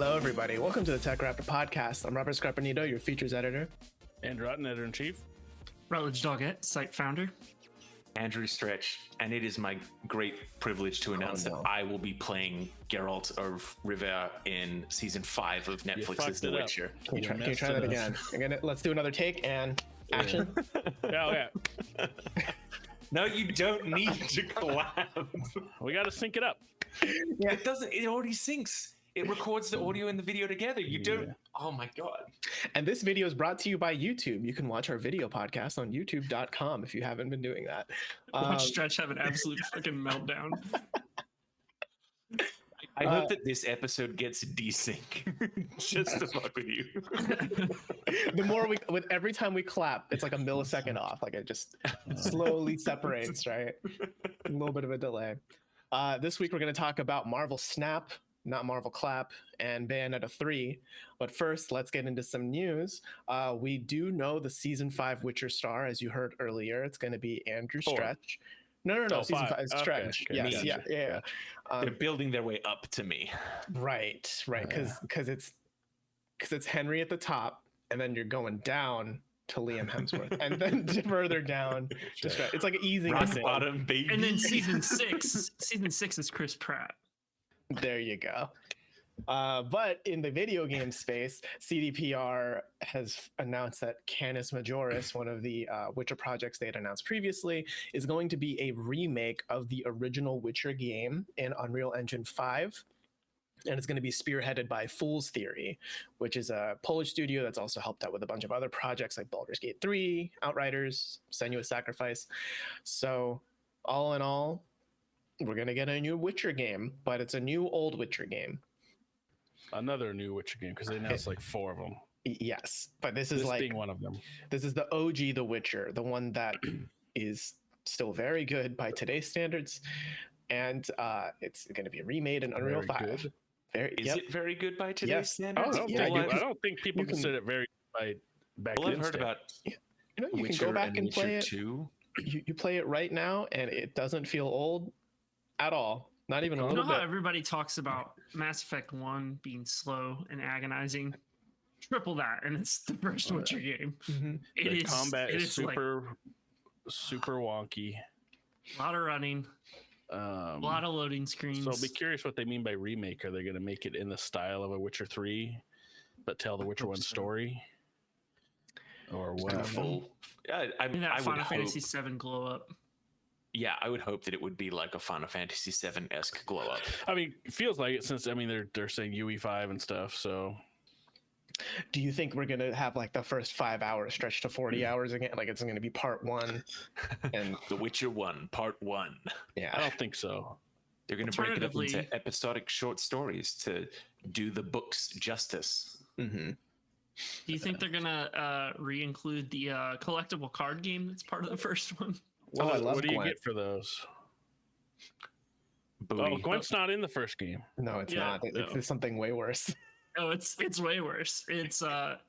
Hello, everybody. Welcome to the TechRaptor podcast. I'm Robert Scarpanito, your features editor. Andrew Rutten, editor-in-chief. Rutledge Doggett, site founder. Andrew Stretch, and it is my great privilege to announce that I will be playing Geralt of Rivia in season 5 of Netflix's The Witcher. Can you try that again? Let's do another take and action. Yeah. No, you don't need to collab. We got to sync it up. Yeah. It doesn't. It already syncs. It records the audio and the video together. You don't. Oh my god. And this video is brought to you by YouTube. You can watch our video podcast on youtube.com if you haven't been doing that. Watch Stretch have an absolute fucking meltdown. I hope that this episode gets desync just to fuck with you. The more with every time we clap, it's like a millisecond off. Like it just slowly separates, right? A little bit of a delay. This week we're going to talk about Marvel Snap, not Marvel Clap, and Bayonetta 3. But first, let's get into some news. We do know the season 5 Witcher star, as you heard earlier. It's going to be Andrew Stretch. No, season 5 is Stretch. Okay. Yes, yeah. They're building their way up to me. Right, because it's Henry at the top, and then you're going down to Liam Hemsworth, and then further down to Stretch. It's like easing us in. Bottom, baby. And then season 6 is Chris Pratt. There you go. But in the video game space, CDPR has announced that Canis Majoris, one of the Witcher projects they had announced previously, is going to be a remake of the original Witcher game in Unreal Engine 5. And it's going to be spearheaded by Fool's Theory, which is a Polish studio that's also helped out with a bunch of other projects like Baldur's Gate 3, Outriders, Senua's Sacrifice. So all in all, we're going to get a new Witcher game, but it's a new old Witcher game. Another new Witcher game, because they announced like 4 of them. Yes, but this is being one of them. This is the OG The Witcher, the one that is still very good by today's standards, and it's going to be remade in Unreal 5. Is it very good by today's standards? I don't think people consider it very good by back then. I've heard about you Witcher can go back and play it. 2. You play it right now, and it doesn't feel old at all. Not even a little bit. You know how everybody talks about Mass Effect 1 being slow and agonizing? Triple that, and it's the first Witcher game. Mm-hmm. Combat is super wonky. A lot of running. A lot of loading screens. So I'll be curious what they mean by remake. Are they going to make it in the style of a Witcher 3, but tell the Witcher 1 story? Or what? I that Final Fantasy 7 glow up. Yeah, I would hope that it would be like a Final Fantasy 7-esque glow up. I mean, it feels like it since they're saying UE5 and stuff. So, do you think we're gonna have like the first 5 hours stretched to 40 hours again? Like it's gonna be part 1 and The Witcher 1, part 1. Yeah, I don't think so. They're gonna break it up into episodic short stories to do the books justice. Mm-hmm. Do you think they're gonna re-include the collectible card game that's part of the first one? What do you get for those? Booty. Oh, Gwent's not in the first game. No, it's not. It's something way worse. Oh, it's way worse. It's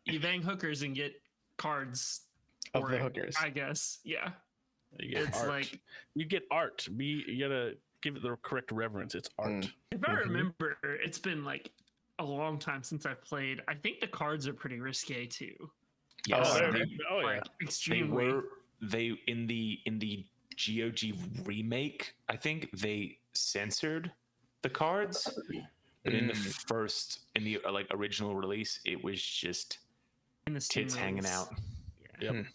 you bang hookers and get cards of the hookers, I guess. Yeah. You get art. You get art. You gotta give it the correct reverence. It's art. If I remember, it's been like a long time since I've played. I think the cards are pretty risque too. Yes. Extremely. They in the GOG remake, I think they censored the cards, but in the original release, it was just in the tits hanging out. Yeah. Yep.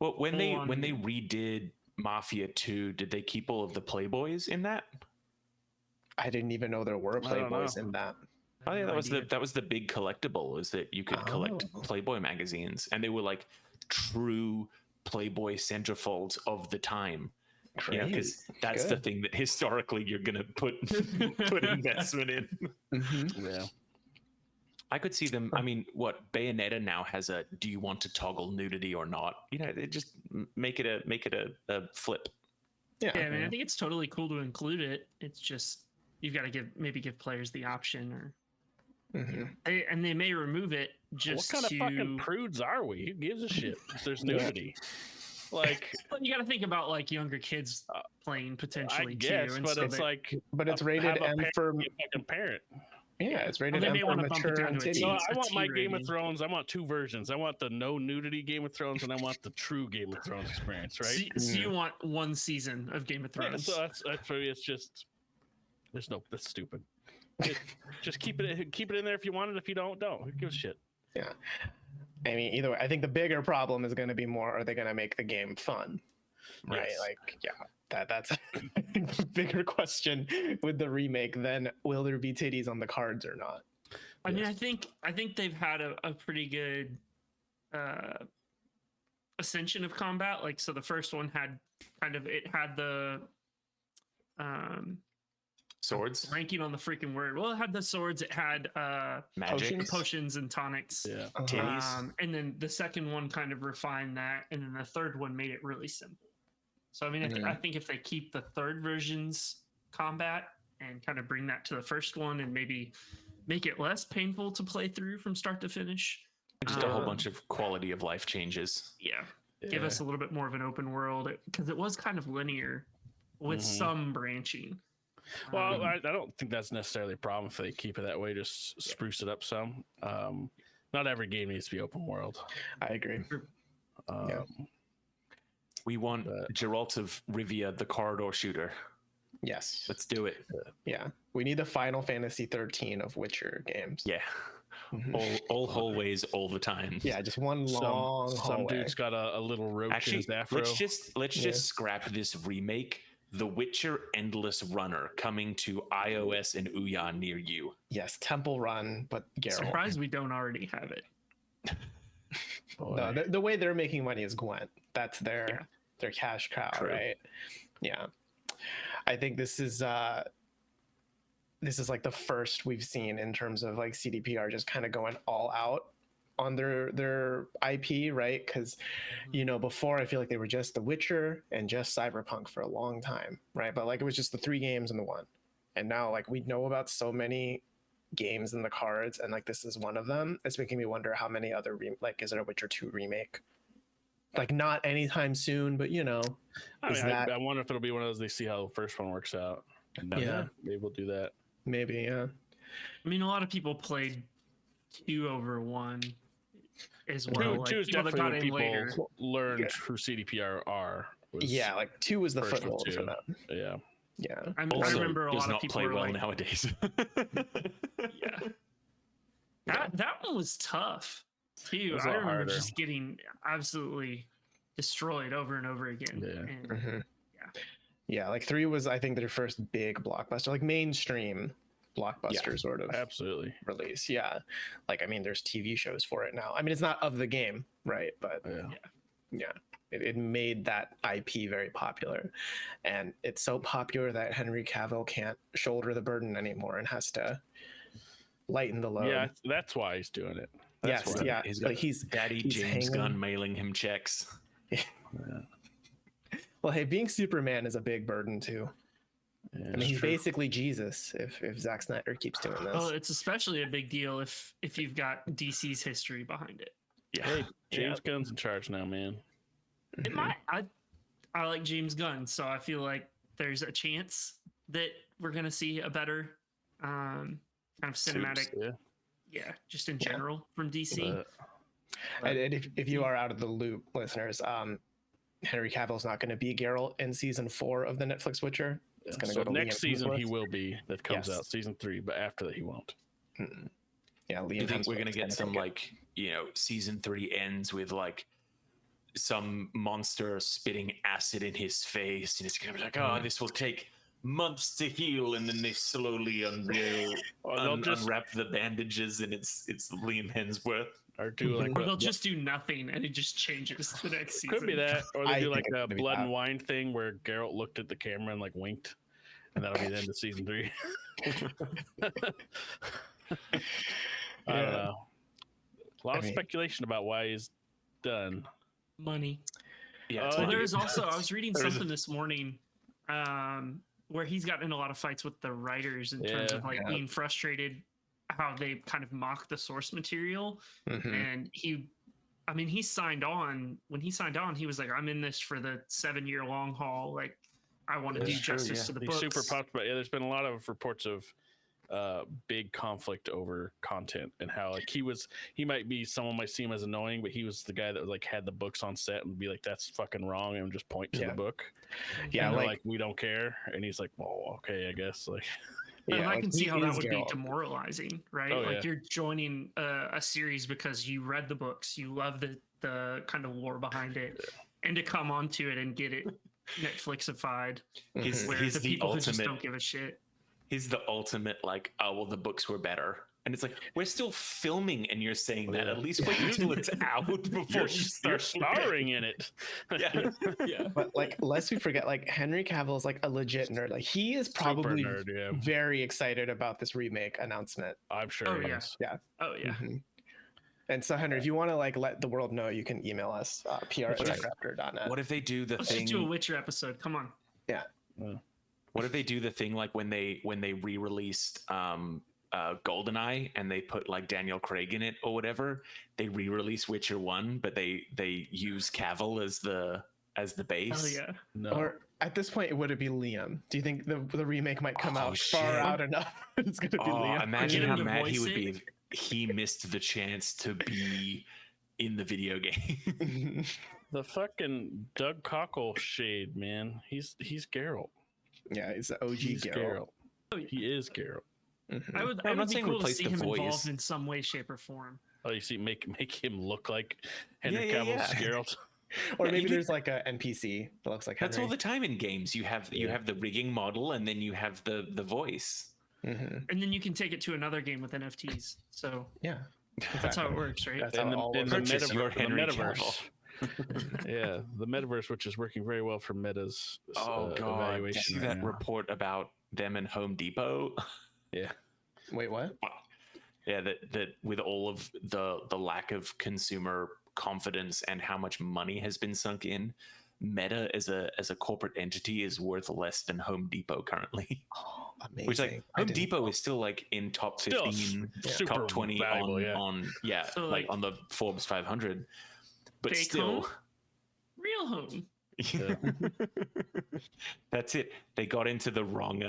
Well, when they redid Mafia 2, did they keep all of the Playboys in that? I didn't even know there were Playboys in that. Oh yeah, that was the big collectible, is that you could collect Playboy magazines, and they were like true Playboy centerfolds of the time. Yeah, because that's the thing that historically you're gonna put investment in. Mm-hmm. Yeah, I could see them. I mean, what Bayonetta now has a "Do you want to toggle nudity or not?" You know, they just make it a flip. Yeah, I mean, I think it's totally cool to include it. It's just you've got to give players the option, or and they may remove it just. What kind of fucking prudes are we? Who gives a shit if there's nudity? Like, you got to think about like younger kids playing potentially I guess, too. But it's but it's rated M for fucking parent. Yeah, it's rated they may M for want to bump it mature down and to a titties. T. No, It's I a want T my Game of rating. Thrones. I want two versions. I want the no nudity Game of Thrones, and I want the true Game of Thrones experience. Right? So you want one season of Game of Yeah, Thrones? so that's maybe it's just there's no that's stupid. Just keep it in there if you want it. If you don't. Who gives a shit? Yeah. I mean, either way, I think the bigger problem is going to be more: are they going to make the game fun? Right? Yes. Like, yeah, that's a bigger question with the remake than will there be titties on the cards or not? I mean, I think they've had a pretty good ascension of combat. Like, so the first one had the Swords, ranking on the freaking word. Well, it had the swords. It had magic, potions and tonics. Yeah. titties. And then the second one kind of refined that, and then the third one made it really simple. So I mean, I think if they keep the third version's combat and kind of bring that to the first one, and maybe make it less painful to play through from start to finish, Just a whole bunch of quality of life changes. Give us a little bit more of an open world, because it was kind of linear with some branching. Well, I don't think that's necessarily a problem if they keep it that way. Just spruce it up some. Not every game needs to be open world. I agree. We want Geralt of Rivia, the corridor shooter. Yes. Let's do it. Yeah. We need the Final Fantasy 13 of Witcher games. Yeah. All hallways all the time. Yeah, just one long Some hallway. dude's got a little roach in Actually, his afro. let's just scrap this remake. The Witcher Endless Runner coming to iOS and Ouya near you. Yes, Temple Run, but Geralt. Surprised we don't already have it. No, the way they're making money is Gwent. That's their cash cow, True. right? Yeah. I think this is like the first we've seen in terms of like CDPR just kind of going all out on their IP, right? Because before I feel like they were just The Witcher and just Cyberpunk for a long time, right? But like it was just the 3 games and the 1, and now like we know about so many games in the cards, and like this is one of them. It's making me wonder how many other is it a Witcher 2 remake? Like not anytime soon, but I wonder if it'll be one of those. They see how the first one works out, and then maybe we'll do that. Maybe, yeah. I mean, a lot of people played 2 over 1 as well. Two is people that definitely when got in people learned who CDPR are. Yeah, like 2 was the first one, foothold too. for them. Yeah. Yeah. I Also, remember a does lot of not people play were well like, nowadays. that one was tough too. was I a lot remember harder. just getting absolutely destroyed over and over again. Yeah. And Yeah, like 3 was I think their first big blockbuster, like mainstream blockbuster sort of Absolutely. release. Yeah. Like I mean there's TV shows for it now. I mean it's not of the game, right? But yeah. It made that IP very popular, and it's so popular that Henry Cavill can't shoulder the burden anymore and has to lighten the load. Yeah, that's why he's doing it. That's Yes, why. yeah. He's got Like he's Daddy he's James hanging- Gunn mailing him checks. Well, hey, being Superman is a big burden too. Yeah, I mean, he's basically Jesus if Zack Snyder keeps doing this. well, it's especially a big deal if you've got DC's history behind it. Yeah. Hey, James Gunn's in charge now, man. It might. I like James Gunn, so I feel like there's a chance that we're gonna see a better kind of cinematic, just in general from DC. And if you are out of the loop, listeners, Henry Cavill's not going to be Geralt in season 4 of the Netflix Witcher. It's going to So go to next Liam season he Hemsworth. will be. That comes Yes. out season 3, but after that he won't. Yeah, Liam Do you think we're Hemsworth's gonna get some take it. like season 3 ends with like some monster spitting acid in his face, and it's gonna be like, oh, this will take months to heal, and then they slowly unwrap the bandages, and it's Liam Hemsworth. Or do like Or they'll just do nothing and it just changes the next season. could be that, or they I do like think it's a gonna be blood that. and wine thing where Geralt looked at the camera and like winked, and that'll be the end of season 3. I don't know. A lot of mean- speculation about why he's done. Money. Yeah, Oh, it's Well, like- there's also I was reading There's a- something this morning where he's gotten in a lot of fights with the writers in terms of like being frustrated how they kind of mock the source material. Mhm. And he signed on. When he signed on, he was like, I'm in this for the 7-year long haul. Like I want to do That's true, justice yeah. to the He's books. super pumped, but there's been a lot of reports of big conflict over content and how like someone might see him as annoying, but he was the guy that like had the books on set and be like, that's fucking wrong, and just point to the book. Yeah, and like we don't care, and he's like, well, okay, I guess. Like, and I like, can see how that would Geralt. be demoralizing, right? Oh, like yeah. you're joining a series because you read the books, you love the kind of lore behind it, and to come onto it and get it Netflixified, He's where the people who just ultimate. don't give a shit. He's the ultimate like, oh well, the books were better, and it's like we're still filming, and you're saying that. At least wait until it's out before you start starring in it. Yeah. But like, lest we forget, like Henry Cavill is like a legit nerd. Like he is probably Super nerd, yeah. very excited about this remake announcement. I'm sure. Oh, he yeah. is. Yeah. Oh yeah. Mhm. And so, Henry, if you want to like let the world know, you can email us pr@techraptor.net. What if they do the Let's thing? just do a Witcher episode. Come on. Yeah. What if they do the thing like when they re-released GoldenEye and they put like Daniel Craig in it or whatever? They re-release Witcher 1, but they use Cavill as the base. Oh yeah. No. Or at this point, would it be Liam? Do you think the remake might come out shit. far out enough? It's gonna be Liam. Imagine Get him how to mad he voice would it. be if he missed the chance to be in the video game. The fucking Doug Cockle shade, man. He's Geralt. Yeah, he's the OG He's Geralt. He is Geralt. Mhm. I would. I'm It not would be saying cool to replace see the him voice. involved in some way, shape, or form. Oh, you see, make him look like Henry Yeah, Cavill's yeah. Geralt. Or Yeah, maybe you there's like a NPC that looks like Henry. That's all the time in games. You have the rigging model, and then you have the voice. Mhm. And then you can take it to another game with NFTs. So Yeah, that's how it works, right? That's in how it all the works. Purchase your the Henry metaverse. Yeah, the metaverse, which is working very well for Meta's Oh god! Did you evaluation. see right that now. report about them and Home Depot? Yeah. Wait, what? Yeah, that with all of the lack of consumer confidence and how much money has been sunk in, Meta as a corporate entity is worth less than Home Depot currently. Oh, amazing. Which like I Home didn't Depot know. is still like in top Still 15, super top 20 valuable, on So, like like, on the Forbes 500. But fake still, home? Real home. that's it. They got into the wrong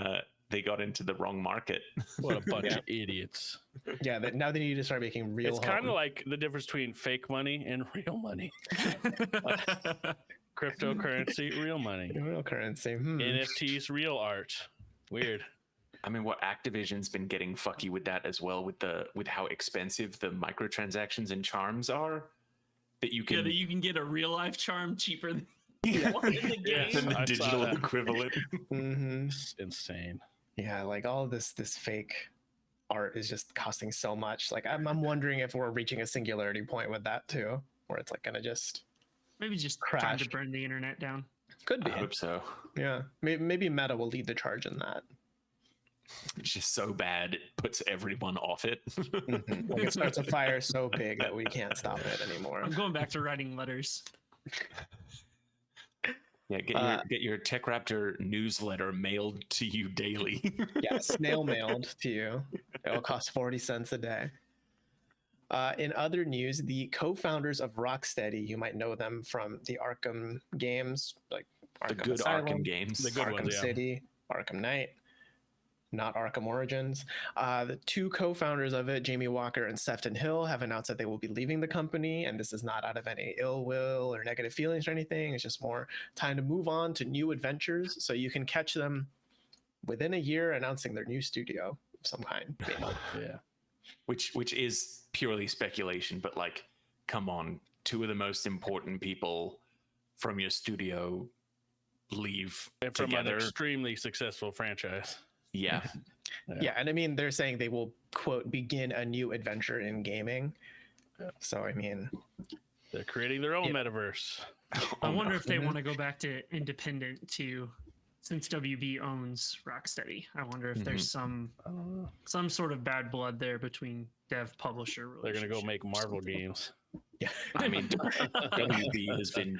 market. What a bunch Yeah. of idiots. Yeah, now they need to start making real. It's kind of home. like the difference between fake money and real money. Cryptocurrency, real money. real currency. NFTs, real art. Weird. I mean, what Activision's been getting fucky with that as well, with how expensive the microtransactions and charms are. That you Yeah, can that you can get a real life charm cheaper than Yeah. one in the game. than the I saw digital that. equivalent. Mm-hmm. It's insane. Yeah, like all of this fake art is just costing so much. Like I'm wondering if we're reaching a singularity point with that too, where it's like gonna just Maybe just time Crashed. to burn the internet down. could be. I hope so. Yeah, maybe Meta will lead the charge in that. It's just so bad it puts everyone off it. Mhm. Like it starts a fire so big that we can't stop it anymore. I'm going back to writing letters. Yeah, get your TechRaptor newsletter mailed to you daily. Yeah, snail mailed to you. It'll cost 40 cents a day. In other news, the co-founders of Rocksteady, you might know them from the Arkham games, like The Arkham good Asylum, Arkham games. The good Arkham ones, yeah. City, Arkham Knight, not Arkham Origins. The two co-founders of it, Jamie Walker and Sefton Hill, have announced that they will be leaving the company, and this is not out of any ill will or negative feelings or anything. It's just more time to move on to new adventures, so you can catch them within a year announcing their new studio of some kind. maybe. Yeah. Which is purely speculation, but like, come on, two of the most important people from your studio leave And from together. an extremely successful franchise. Yeah. Yeah, and I mean, they're saying they will, quote, begin a new adventure in gaming. So, I mean, They're creating their own Yeah. metaverse. I wonder if they Mhm. want to go back to independent too, since WB owns Rocksteady. I wonder if there's some sort of bad blood there between dev publisher They're relationship. gonna go make Marvel games. yeah. I mean, WB has been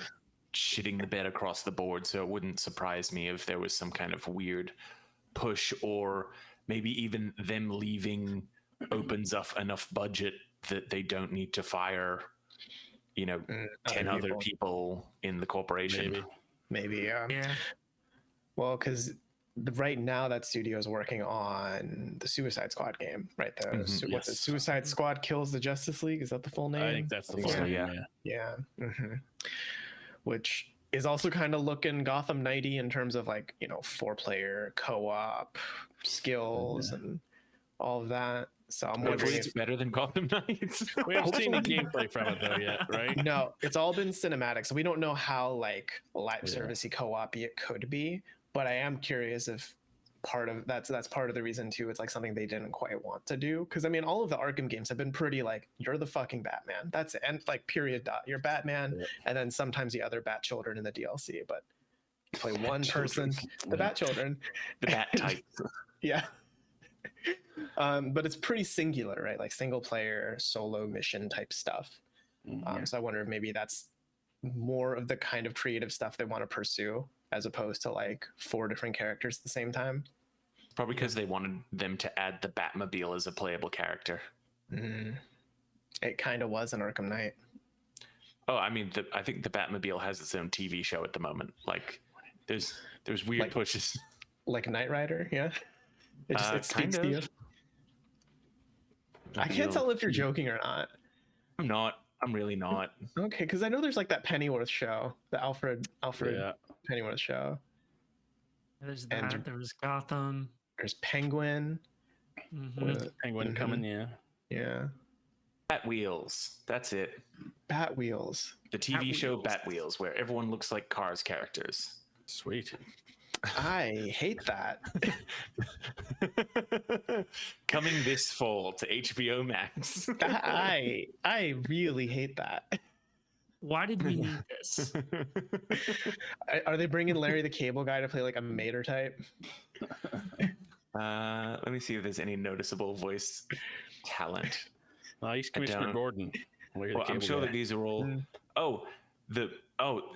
shitting the bed across the board, so it wouldn't surprise me if there was some kind of weird push, or maybe even them leaving opens up enough budget that they don't need to fire, 10 other people in the corporation. Maybe. Maybe, yeah. Yeah. Well, because right now that studio is working on the Suicide Squad game, right? What's it? Yes. Suicide Squad Kills the Justice League. Is that the full name? I think that's the full so, name. yeah. Yeah. Which is also kind of looking Gotham Knighty in terms of like, 4-player co-op skills and all of that. So I'm wondering Hopefully if it's better than Gotham Knights. We haven't seen any gameplay from it though yet, right? no, it's all been cinematic, so we don't know how like live servicey co-op it could be. But I am curious if part of that's part of the reason too. It's like something they didn't quite want to do, because I mean all of the Arkham games have been pretty like you're the fucking Batman. That's it, and like period. You're Batman, and then sometimes the other Bat Children in the DLC. But you play one person, the Bat Children, the Bat type. yeah. But it's pretty singular, right? Like single player solo mission type stuff. So I wonder if maybe that's more of the kind of creative stuff they want to pursue, as opposed to like 4 different characters at the same time. Probably because they wanted them to add the Batmobile as a playable character. It kind of was in Arkham Knight. Oh, I mean, I think the Batmobile has its own TV show at the moment. Like, there's weird pushes. Like Knight Rider, yeah. It speaks to you. I can't tell if you're joking or not. I'm not. I'm really not. Okay, because I know there's like that Pennyworth show, the Alfred Pennyworth show. There's that. And there was Gotham. There's Penguin. Penguin coming, Yeah. Bat Wheels. That's it. Bat Wheels. The TV show Bat Wheels, where everyone looks like Cars characters. Sweet. I hate that. Coming this fall to HBO Max. I really hate that. Why did we need this? Are they bringing Larry the Cable Guy to play like a Mater type? Let me see if there's any noticeable voice talent. He's Commissioner Gordon. Well, I'm sure that these are all.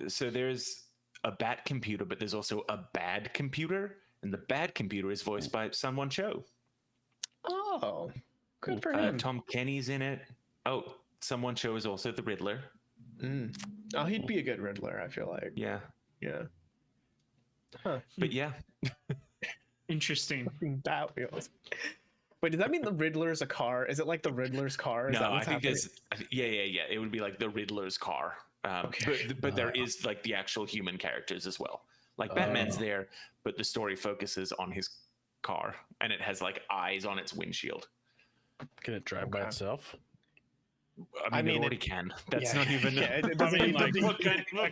So there's a bat computer, but there's also a bad computer, and the bad computer is voiced by Sun-Won Cho. Oh, good for him. Tom Kenny's in it. Oh, Sun-Won Cho is also the Riddler. Oh, he'd be a good Riddler, I feel like. Yeah. Huh. But yeah. Interesting. Bat Wheels. Wait, does that mean the Riddler's a car? Is it like the Riddler's car? No, I think there's. Yeah. It would be like the Riddler's car. But there is like the actual human characters as well. Like Batman's there, but the story focuses on his car, and it has like eyes on its windshield. Can it drive by itself? I mean, it already can. That's not even. It doesn't need like, to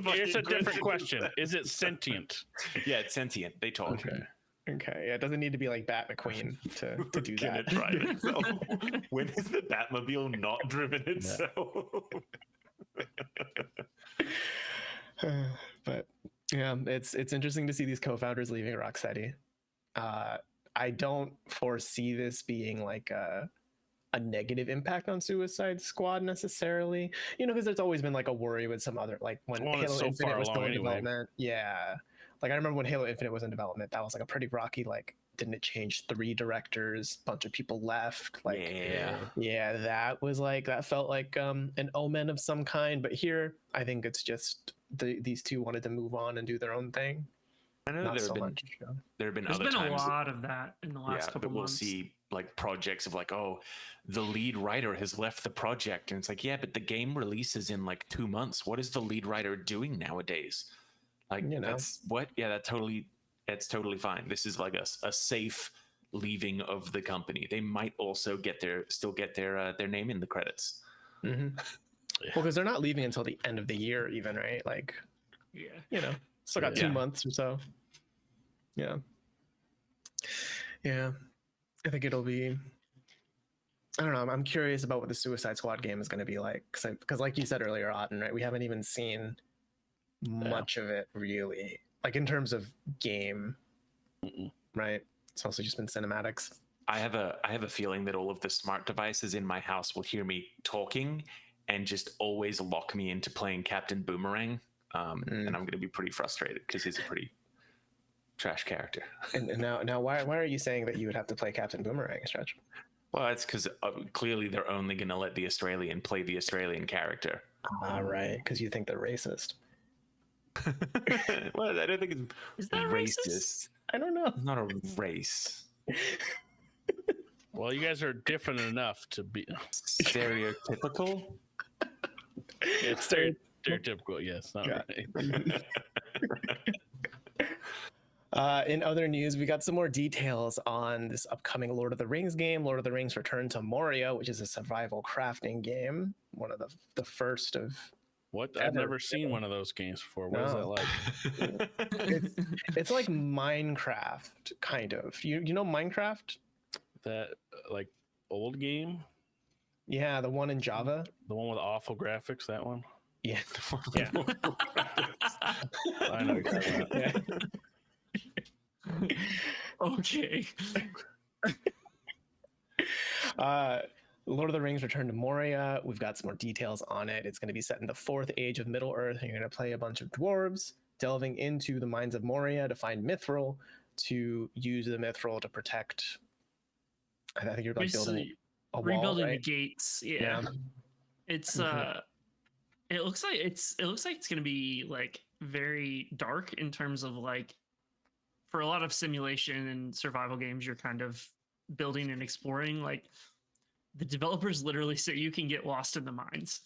be. Here's a different question: is it sentient? Yeah, it's sentient. They talk. Okay. Yeah, it doesn't need to be like Bat McQueen to do Can that. it drive itself? When is the Batmobile not driven itself? But yeah, it's interesting to see these co-founders leaving Rocksteady. I don't foresee this being like a negative impact on Suicide Squad necessarily, because there's always been like a worry with some other, like when Halo Infinite was still in development. Yeah, like I remember when Halo Infinite was in development, that was like a pretty rocky, like, didn't it change 3 directors, bunch of people left, like that was like, that felt like an omen of some kind. But here I think it's just these two wanted to move on and do their own thing. I know There's been There's other been times a lot of that in the last couple but we'll months. see like projects of like, oh, the lead writer has left the project, and it's like, yeah, but the game releases in like 2 months. What is the lead writer doing nowadays? Like, that's what? Yeah, that's totally fine. This is like a safe leaving of the company. They might also still get their name in the credits. Well, because they're not leaving until the end of the year, even, right? Like, still got 2 months or so. Yeah. I think it'll be. I don't know. I'm curious about what the Suicide Squad game is going to be like, because like you said earlier, Otten, right? We haven't even seen much of it really, like in terms of game, right? It's also just been cinematics. I have a feeling that all of the smart devices in my house will hear me talking and just always lock me into playing Captain Boomerang, and I'm going to be pretty frustrated because he's a pretty trash character. And now, why are you saying that you would have to play Captain Boomerang, Stretch? Well, it's because clearly they're only going to let the Australian play the Australian character. Right, because you think they're racist. Well, I don't think it's Is that racist? I don't know. It's not a race. Well, you guys are different enough to be Stereotypical. it's stereotypical. Yes, not right. In other news, we got some more details on this upcoming Lord of the Rings game, Lord of the Rings Return to Moria, which is a survival crafting game, one of the first of. What? I've never seen one of those games before. What is that like? It's like Minecraft, kind of. You know Minecraft? That like old game? Yeah, the one in Java. The one with awful graphics, that one? Yeah. Yeah. I know exactly. Yeah. Okay. Lord of the Rings Return to Moria. We've got some more details on it. It's going to be set in the 4th age of Middle Earth, and you're going to play a bunch of dwarves delving into the mines of Moria to find mithril, to use the mithril to protect. I think you're like building a wall, rebuilding right? the gates. Yeah. It's it looks like it's going to be like very dark in terms of like, for a lot of simulation and survival games, you're kind of building and exploring. Like, the developers literally say you can get lost in the mines,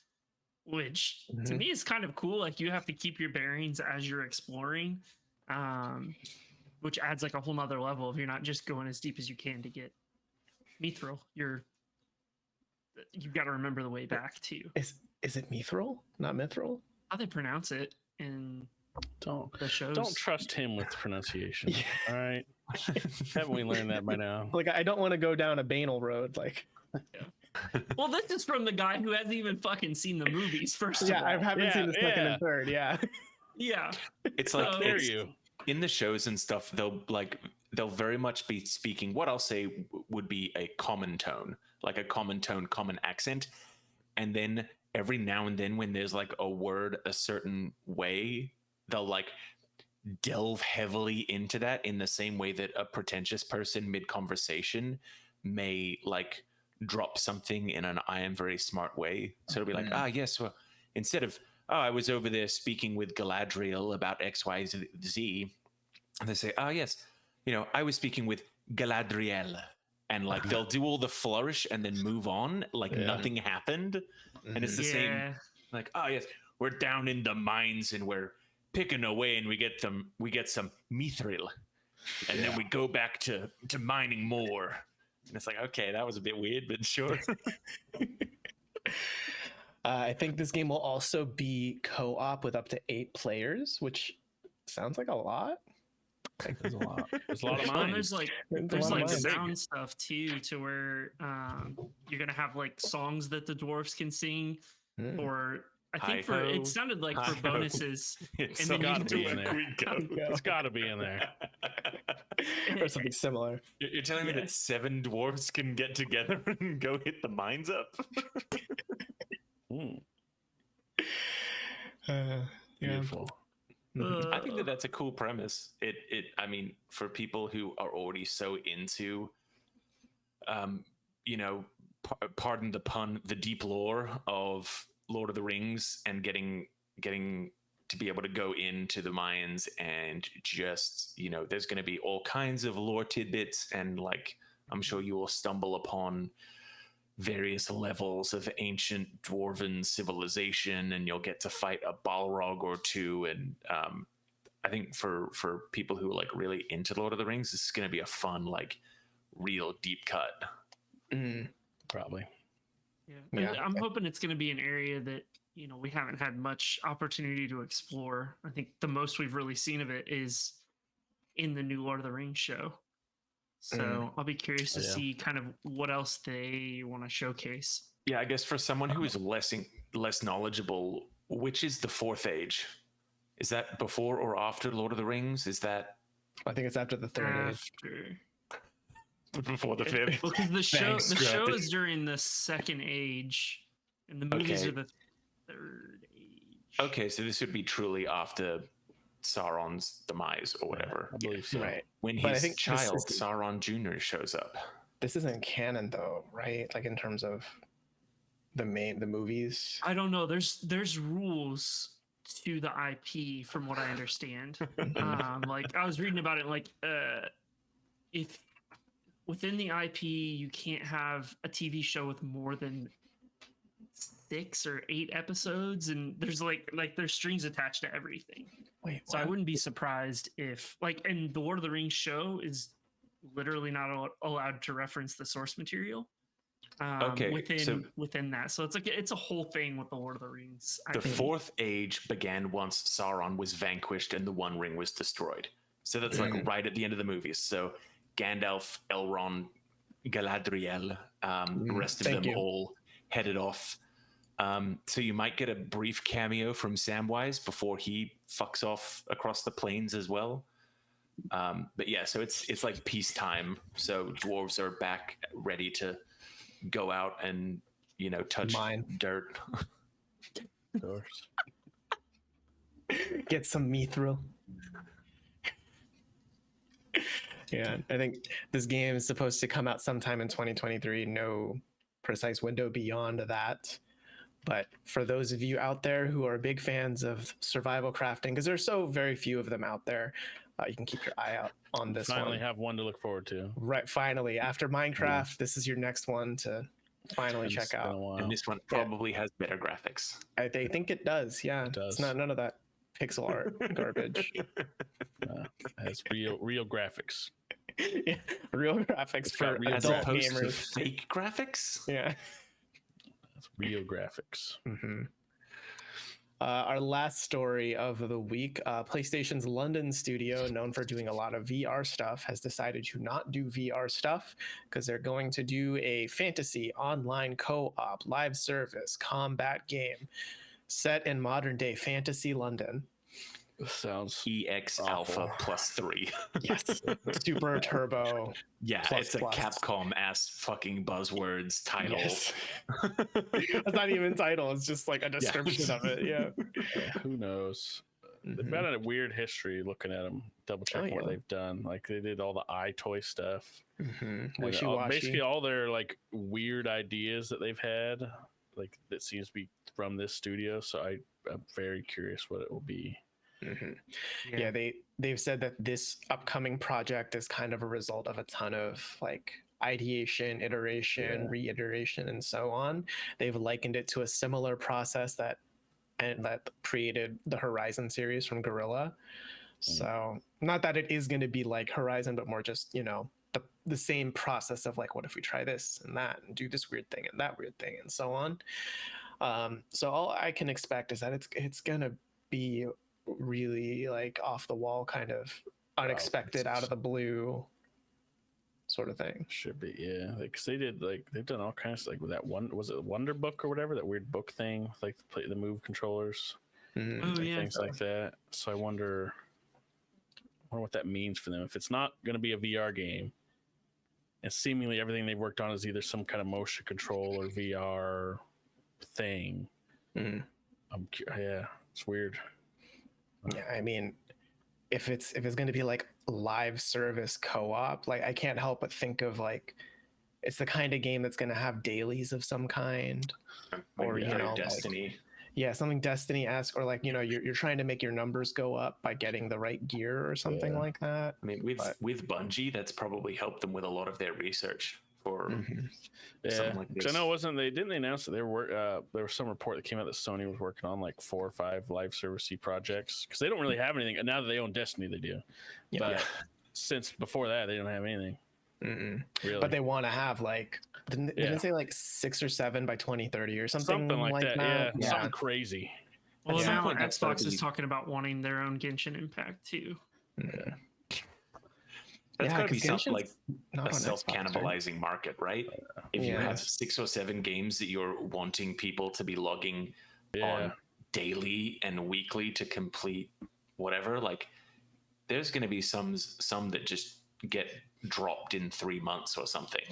which to me is kind of cool. Like, you have to keep your bearings as you're exploring, which adds like a whole nother level. If you're not just going as deep as you can to get mithril, you've got to remember the way back too. Is it mithril, not mithril? How they pronounce it in the shows. Don't trust him with pronunciation. Yeah. All right. Haven't we learned that by now? Like, I don't want to go down a banal road. Like, well, this is from the guy who hasn't even fucking seen the movies. First of all, I haven't seen the second and third. Yeah. Yeah. It's like in the shows and stuff, they'll very much be speaking what I'll say would be a common tone, like a common tone, common accent. And then every now and then when there's like a word a certain way, they'll like delve heavily into that in the same way that a pretentious person mid-conversation may like drop something in an I am very smart way. So it'll be like, yes, well, instead of, I was over there speaking with Galadriel about X, Y, Z, and they say, yes, I was speaking with Galadriel. And like they'll do all the flourish and then move on like nothing happened. And it's the same, like, yes, we're down in the mines and we're picking away and we get some mithril. And then we go back to mining more. And it's like, okay, that was a bit weird, but sure. I think this game will also be co-op with up to 8 players, which sounds like a lot. Like, there's a lot. There's a lot of mines. There's like sound stuff too, to where you're gonna have like songs that the dwarves can sing, or I think it sounded like for bonuses. It's got to be in there. It's got to be in there. Or something similar. You're telling me that 7 dwarves can get together and go hit the mines up? Beautiful. I think that's a cool premise. I mean, for people who are already so into, pardon the pun, the deep lore of Lord of the Rings, and getting to be able to go into the mines and just, there's going to be all kinds of lore tidbits, and like, I'm sure you will stumble upon various levels of ancient dwarven civilization, and you'll get to fight a Balrog or two. And I think for people who are like really into Lord of the Rings, this is going to be a fun, like, real deep cut. Probably. Yeah. I'm hoping it's going to be an area that, we haven't had much opportunity to explore. I think the most we've really seen of it is in the new Lord of the Rings show. So I'll be curious to see kind of what else they want to showcase. Yeah, I guess for someone who is less knowledgeable, which is the 4th age? Is that before or after Lord of the Rings? Is that? I think it's after the 3rd age. Before the 5th. Because the show is during the 2nd age, and the movies are the 3rd age. Okay, so this would be truly after Sauron's demise or whatever. I believe so. Right. When his child, Sauron Jr., shows up. This isn't canon though, right? Like, in terms of the movies. I don't know. There's rules to the IP, from what I understand. Like I was reading about it, like if within the IP you can't have a TV show with more than 6 or 8 episodes, and there's like there's strings attached to everything. Wait, so I what? wouldn't be surprised if, like, and the Lord of the Rings show is literally not allowed to reference the source material within that. So it's like it's a whole thing with the Lord of the Rings. The Fourth Age began once Sauron was vanquished and the One Ring was destroyed. So that's like right at the end of the movies. So Gandalf, Elrond, Galadriel, rest of them all headed off. So you might get a brief cameo from Samwise before he fucks off across the plains as well. But yeah, so it's like peacetime. So dwarves are back, ready to go out and, you know, touch dirt. Of course. Get some mithril. Yeah, I think this game is supposed to come out sometime in 2023. No precise window beyond that. But for those of you out there who are big fans of survival crafting, because there's so very few of them out there, you can keep your eye out on this one. Finally have one to look forward to. Right, finally. After Minecraft, this is your next one to finally check out. And this one probably has better graphics. I think it does, yeah. It does. It's not none of that pixel art garbage. It's real graphics. Yeah, real graphics for as adult opposed gamers. to fake graphics. Yeah. It's real graphics. Mm-hmm. Our last story of the week, PlayStation's London studio, known for doing a lot of VR stuff, has decided to not do VR stuff because they're going to do a fantasy online co-op live service combat game set in modern day fantasy London. Sounds EX awful. Alpha +3. Yes, super turbo. Yeah, Plus, it's a Capcom ass fucking buzzwords title. Yes. It's not even title, it's just like a description of it. Yeah. Who knows? They've got a weird history looking at them. Double check what they've done. Like they did all the EyeToy stuff. Basically all their like weird ideas that they've had, like that seems to be from this studio. So I'm very curious what it will be. Mm-hmm. Yeah, they've said that this upcoming project is kind of a result of a ton of like ideation, iteration, reiteration, and so on. They've likened it to a similar process that created the Horizon series from Guerrilla. So not that it is going to be like Horizon, but more just, you know, the same process of like, what if we try this and that and do this weird thing and that weird thing and so on. So all I can expect is that it's going to be really like off the wall, kind of unexpected, out of the blue sort of thing. Should be, yeah. Like, 'cause they've done all kinds of, like with that one, was it Wonder Book or whatever, that weird book thing, like the move controllers, things like that. So I wonder what that means for them. If it's not going to be a VR game, and seemingly everything they've worked on is either some kind of motion control or VR thing. It's weird. Yeah, I mean, if it's going to be like live service co-op, like I can't help but think of like it's the kind of game that's going to have dailies of some kind, or you know, Destiny. Like, something Destiny-esque, or like, you know, you're trying to make your numbers go up by getting the right gear or something like that. I mean, with Bungie, that's probably helped them with a lot of their research for something like this. I know didn't they announce that there was some report that came out that Sony was working on like 4 or 5 live servicey projects, because they don't really have anything. And now that they own Destiny, they do. But since before that, they didn't have anything. Really. But they want to have like, didn't they say like 6 or 7 by 2030 or something like that? Yeah, something crazy. Well, now Xbox is talking about wanting their own Genshin Impact too. That's got to be something like a self-cannibalizing market, right? If you have 6 or 7 games that you're wanting people to be logging on daily and weekly to complete whatever, like there's going to be some that just get dropped in 3 months or something.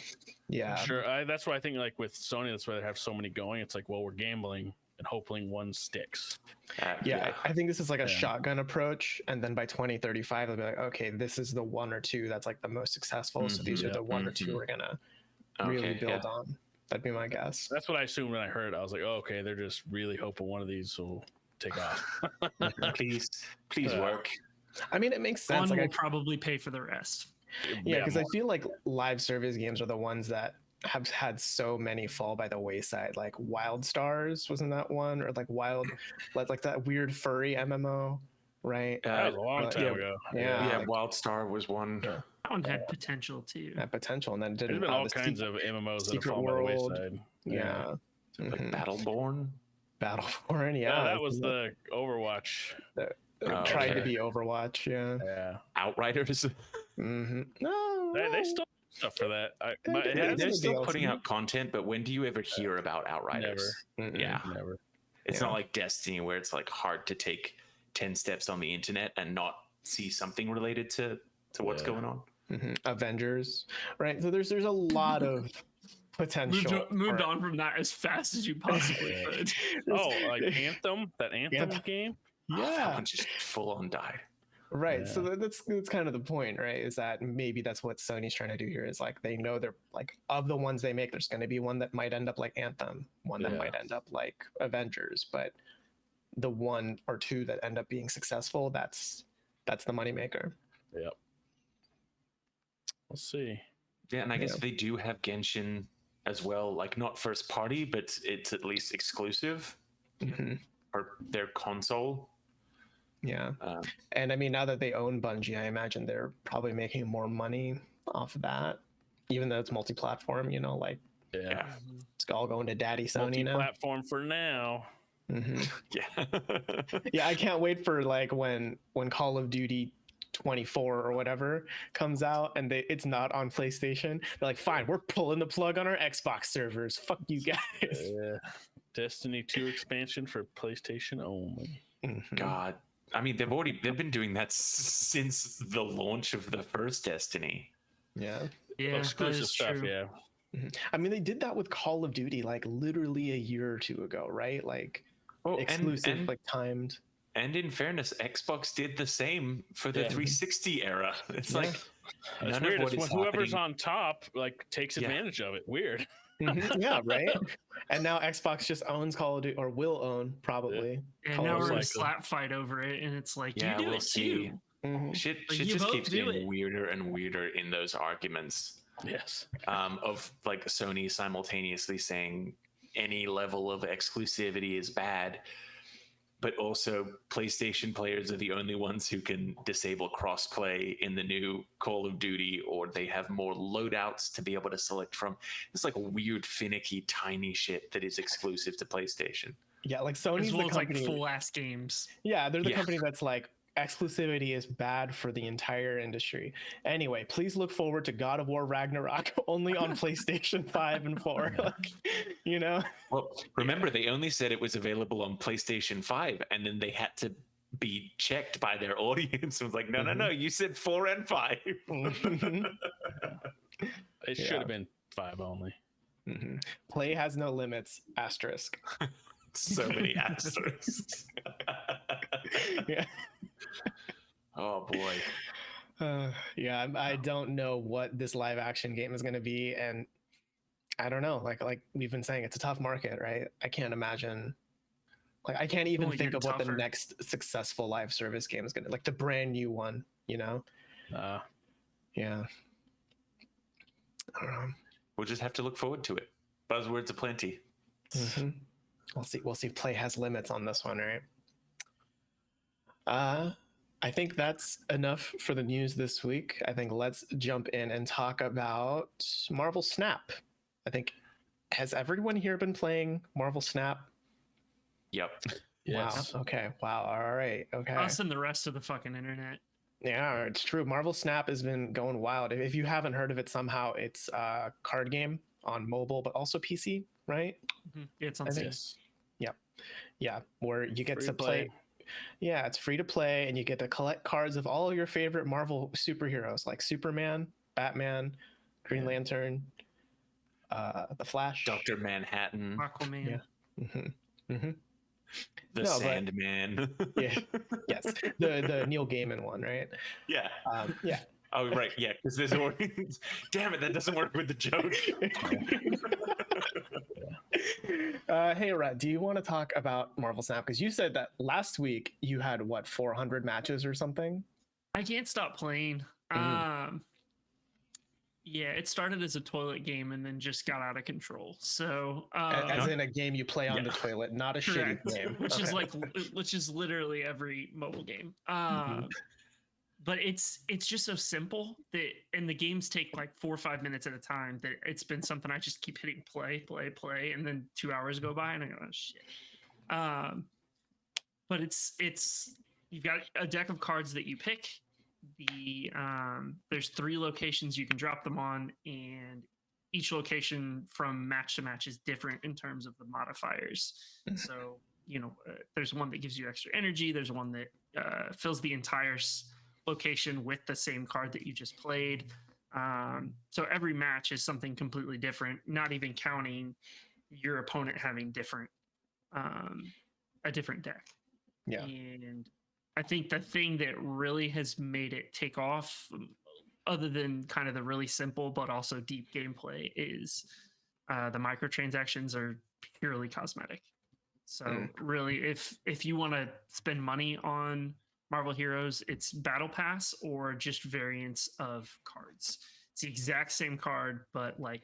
Yeah, sure. That's why I think like with Sony, that's why they have so many going. It's like, well, we're gambling and hoping one sticks. I think this is like a shotgun approach, and then by 2035 they'll be like, okay, this is the 1 or 2 that's like the most successful, so these are the 1 or 2 we're gonna really build on. That'd be my guess. That's what I assumed when I heard it. I was like, oh, okay, they're just really hoping one of these will take off. Please work. I mean, it makes sense. One Like, will probably pay for the rest. yeah, because I feel like live service games are the ones that have had so many fall by the wayside. Like Wild Stars, wasn't that one? Or like that weird furry MMO, right? That was a long time ago. Yeah, like, WildStar was one. Yeah. That one had potential too. That potential, and then There's didn't. been all kinds of MMOs that have Secret fallen by the World. wayside. Yeah. Like Battleborn. Battleborn. Yeah, Yeah, that was the Overwatch. tried to okay. be Overwatch. Yeah. Yeah. Outriders. No, They stole stuff for that. They're still DLC. putting out content, but when do you ever hear about Outriders? Never. Yeah. Never. It's Yeah. not like Destiny where it's like hard to take 10 steps on the internet and not see something related to what's going on. Avengers, right? So there's a lot of potential. Moved on from that as fast as you possibly could. Oh, like Anthem? That Anthem game? That one just full on died. Right. Yeah. So that's kind of the point, right? Is that maybe that's what Sony's trying to do here is like they know they're like of the ones they make, there's going to be one that might end up like Anthem, one that might end up like Avengers, but the one or two that end up being successful, that's the moneymaker. Yep. We'll see. Yeah, and I guess they do have Genshin as well, like not first party, but it's at least exclusive for their console. Yeah. And I mean, now that they own Bungie, I imagine they're probably making more money off of that, even though it's multi-platform, you know, like Yeah. it's all going to Daddy Sony now. Multi-platform for now. Yeah. Yeah, I can't wait for like when Call of Duty 24 or whatever comes out and it's not on PlayStation. They're like, fine, we're pulling the plug on our Xbox servers. Fuck you guys. Destiny 2 expansion for PlayStation only. God. I mean, they've been doing that since the launch of the first Destiny. Yeah. Yeah, Exclusive stuff, true. yeah. I mean, they did that with Call of Duty like literally a year or two ago, right? Like exclusive, and like timed. And in fairness, Xbox did the same for the 360 era. It's like It's none weird. of what It's is when whoever's happening. on top like takes advantage of it. Weird. Yeah, right. And now Xbox just owns Call of Duty, or will own probably. And Call now of we're in a Duty. slap fight over it, and it's like Yeah, you do we'll it see. too. Shit Like, you just both keeps do getting it. weirder and weirder in those arguments. Yes. Of like Sony simultaneously saying any level of exclusivity is bad, but also PlayStation players are the only ones who can disable crossplay in the new Call of Duty, or they have more loadouts to be able to select from. It's like weird, finicky, tiny shit that is exclusive to PlayStation. Yeah, like Sony's As well the as like company. full ass games. Yeah, they're the company that's like exclusivity is bad for the entire industry. Anyway, please look forward to God of War Ragnarok only on PlayStation 5 and 4. Like, you know? Well, remember, they only said it was available on PlayStation 5, and then they had to be checked by their audience. It was like, no, you said 4 and 5. It should have been 5 only. Play has no limits, asterisk. So many asterisks. Yeah. Oh boy. Yeah, I don't know what this live action game is going to be, and I don't know. Like we've been saying, it's a tough market, right? I can't imagine. Like I can't even think of what the next successful live service game is going to, like the brand new one. You know? Yeah. I don't know. We'll just have to look forward to it. Buzzwords aplenty. We'll see if Play has limits on this one, right? I think that's enough for the news this week. I think let's jump in and talk about Marvel Snap. I think, has everyone here been playing Marvel Snap? Yep. Yes. Wow. Okay. Wow. All right. Okay. Us and the rest of the fucking internet. Yeah, it's true. Marvel Snap has been going wild. If you haven't heard of it somehow, it's a card game on mobile, but also PC, right? Yeah, it's on Steam. Yeah, where you get Free to play. Yeah, it's free to play, and you get to collect cards of all of your favorite Marvel superheroes, like Superman, Batman, Green Lantern, the Flash, Dr. Manhattan, Aquaman. Yeah. the Sandman. Yeah, yes, the Neil Gaiman one, right? Yeah. Yeah. Oh, right. Yeah, because there's already. Damn it, that doesn't work with the joke. Hey, Rhett, do you want to talk about Marvel Snap? Because you said that last week you had, what, 400 matches or something? I can't stop playing. Yeah, it started as a toilet game and then just got out of control. So, As in a game you play on the toilet, not a shitty game. Which is which is literally every mobile game. But it's just so simple that, and the games take like 4 or 5 minutes at a time, that it's been something I just keep hitting play, and then 2 hours go by and I go, oh shit. But it's you've got a deck of cards that you pick. There's 3 locations you can drop them on, and each location from match to match is different in terms of the modifiers. So, there's one that gives you extra energy. There's one that fills the entire location with the same card that you just played. So every match is something completely different, not even counting your opponent having a different deck. Yeah. And I think the thing that really has made it take off, other than kind of the really simple but also deep gameplay, is the microtransactions are purely cosmetic. So really, if you want to spend money on Marvel Heroes, it's Battle Pass or just variants of cards. It's the exact same card, but like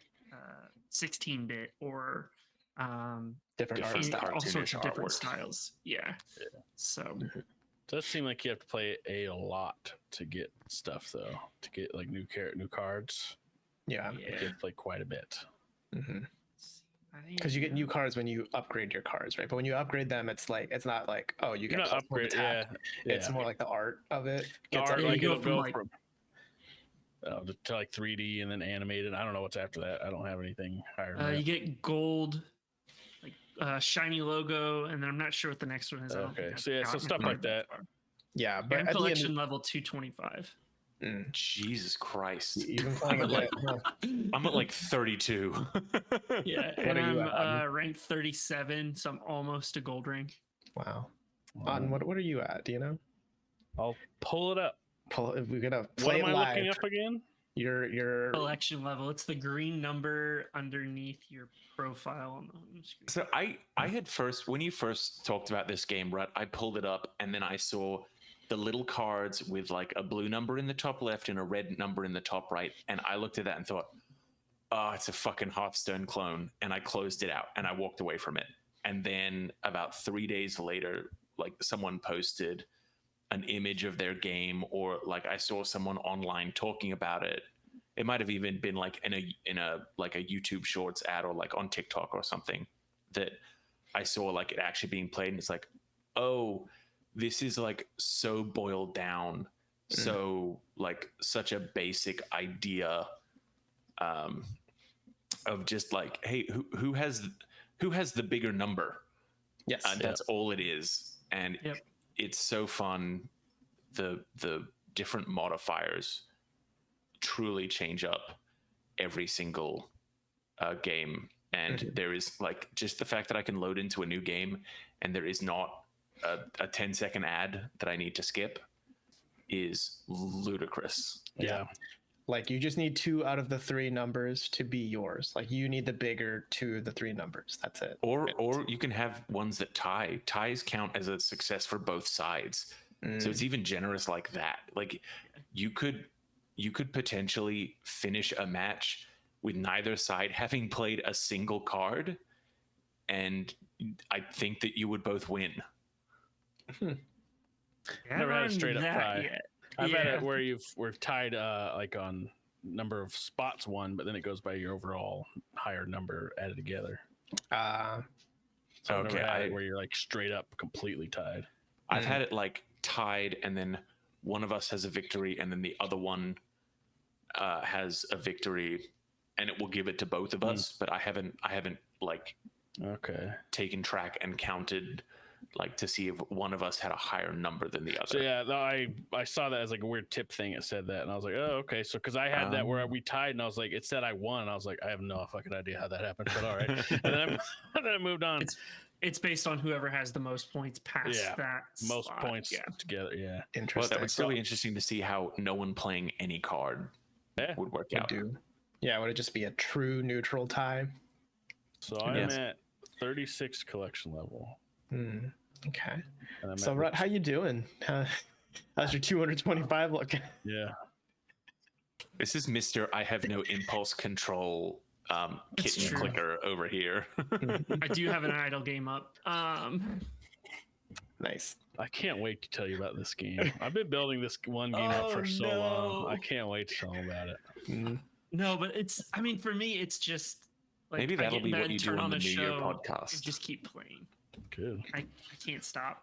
16-bit or different art styles. All sorts of different styles. Yeah. So it does seem like you have to play a lot to get stuff, though. To get like new cards. Yeah. You have to play quite a bit. Because you get new cards when you upgrade your cards, right? But when you upgrade them, it's not like, oh, you get upgrade. Yeah. It's more like the art of it. It'll go from to like 3D and then animated. I don't know what's after that. I don't have anything higher. You get gold, like shiny logo, and then I'm not sure what the next one is. Okay, so stuff like that. Yeah, but at collection level 225. Jesus Christ! You've been playing I'm at like 32. Yeah, and I'm ranked 37, so I'm almost a gold rank. Wow. What are you at? Do you know? I'll pull it up. We're gonna play. What am I looking up again? Your collection level. It's the green number underneath your profile on the home screen. So I had when you first talked about this game, Rut, I pulled it up and then I saw the little cards with like a blue number in the top left and a red number in the top right, and I looked at that and thought, oh, it's a fucking Hearthstone clone, and I closed it out and I walked away from it. And then about 3 days later, like someone posted an image of their game, or like I saw someone online talking about it. It might have even been like in a like a YouTube Shorts ad or like on TikTok or something, that I saw like it actually being played, and it's like, oh, this is like so boiled down, so like such a basic idea of just like, hey, who has the bigger number? Yes, that's all it is, and it's so fun. The different modifiers truly change up every single game, and there is like just the fact that I can load into a new game and there is not a 10-second ad that I need to skip is ludicrous. Yeah. Like you just need 2 out of the 3 numbers to be yours. Like you need the bigger 2 of the 3 numbers. That's it. Or you can have ones that tie. Ties count as a success for both sides. So it's even generous like that. Like you could potentially finish a match with neither side having played a single card, and I think that you would both win. Never had a straight up tie. I've had it where we're tied like on number of spots won, but then it goes by your overall higher number added together. So I've never had it where you're like straight up completely tied. I've had it like tied, and then one of us has a victory, and then the other one has a victory, and it will give it to both of us. But I haven't like taken track and counted like to see if one of us had a higher number than the other. So yeah, I saw that as like a weird tip thing. It said that, and I was like, oh, okay. So because I had that where we tied, and I was like, it said I won. And I was like, I have no fucking idea how that happened, but all right. and then I moved on. It's based on whoever has the most points past that most slot. points together. Yeah, interesting. Well, that was really interesting to see how no one playing any card would work out. Yeah, would it just be a true neutral tie? So I'm at 36 collection level. Okay. And I'm So Rut, how you doing? How's your 225 looking? Yeah. This is Mr. I have no impulse control kitten clicker over here. I do have an idle game up. Nice. I can't wait to tell you about this game. I've been building this one game up for so long. I can't wait to tell them about it. No, but I mean, for me, it's just like maybe that'll be what you do on the New Year and podcast. just keep playing. Good. I can't stop.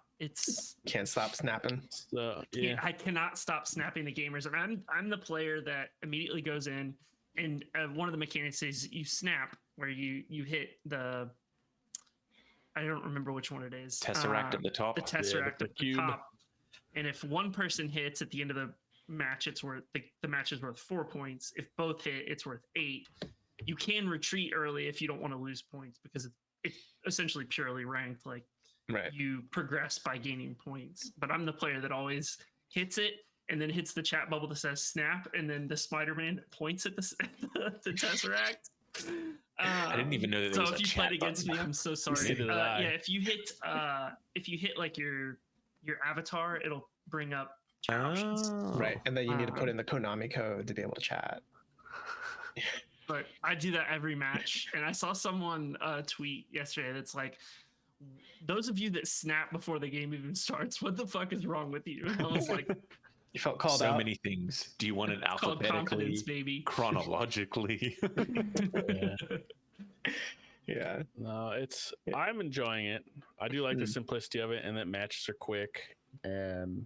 Can't stop snapping. So, yeah. I cannot stop snapping the gamers, and I'm the player that immediately goes in, and one of the mechanics is you snap, where you hit the, I don't remember which one it is. Tesseract at the top. The Tesseract the at the cube. top. And if one person hits at the end of the match, it's worth the match is worth 4 points. If both hit, it's worth 8. You can retreat early if you don't want to lose points, because it's essentially purely ranked. Like, you progress by gaining points. But I'm the player that always hits it and then hits the chat bubble that says snap, and then the Spider-Man points at the Tesseract. I didn't even know that there was if you played against me, I'm so sorry. If you hit like your avatar, it'll bring up chat options. Right, and then you need to put in the Konami code to be able to chat. But I do that every match, and I saw someone tweet yesterday that's like, those of you that snap before the game even starts, what the fuck is wrong with you? And I was like, you felt called out. So many things. Do you want it alphabetically, baby? Chronologically? Yeah. No, I'm enjoying it. I do like the simplicity of it, and that matches are quick. And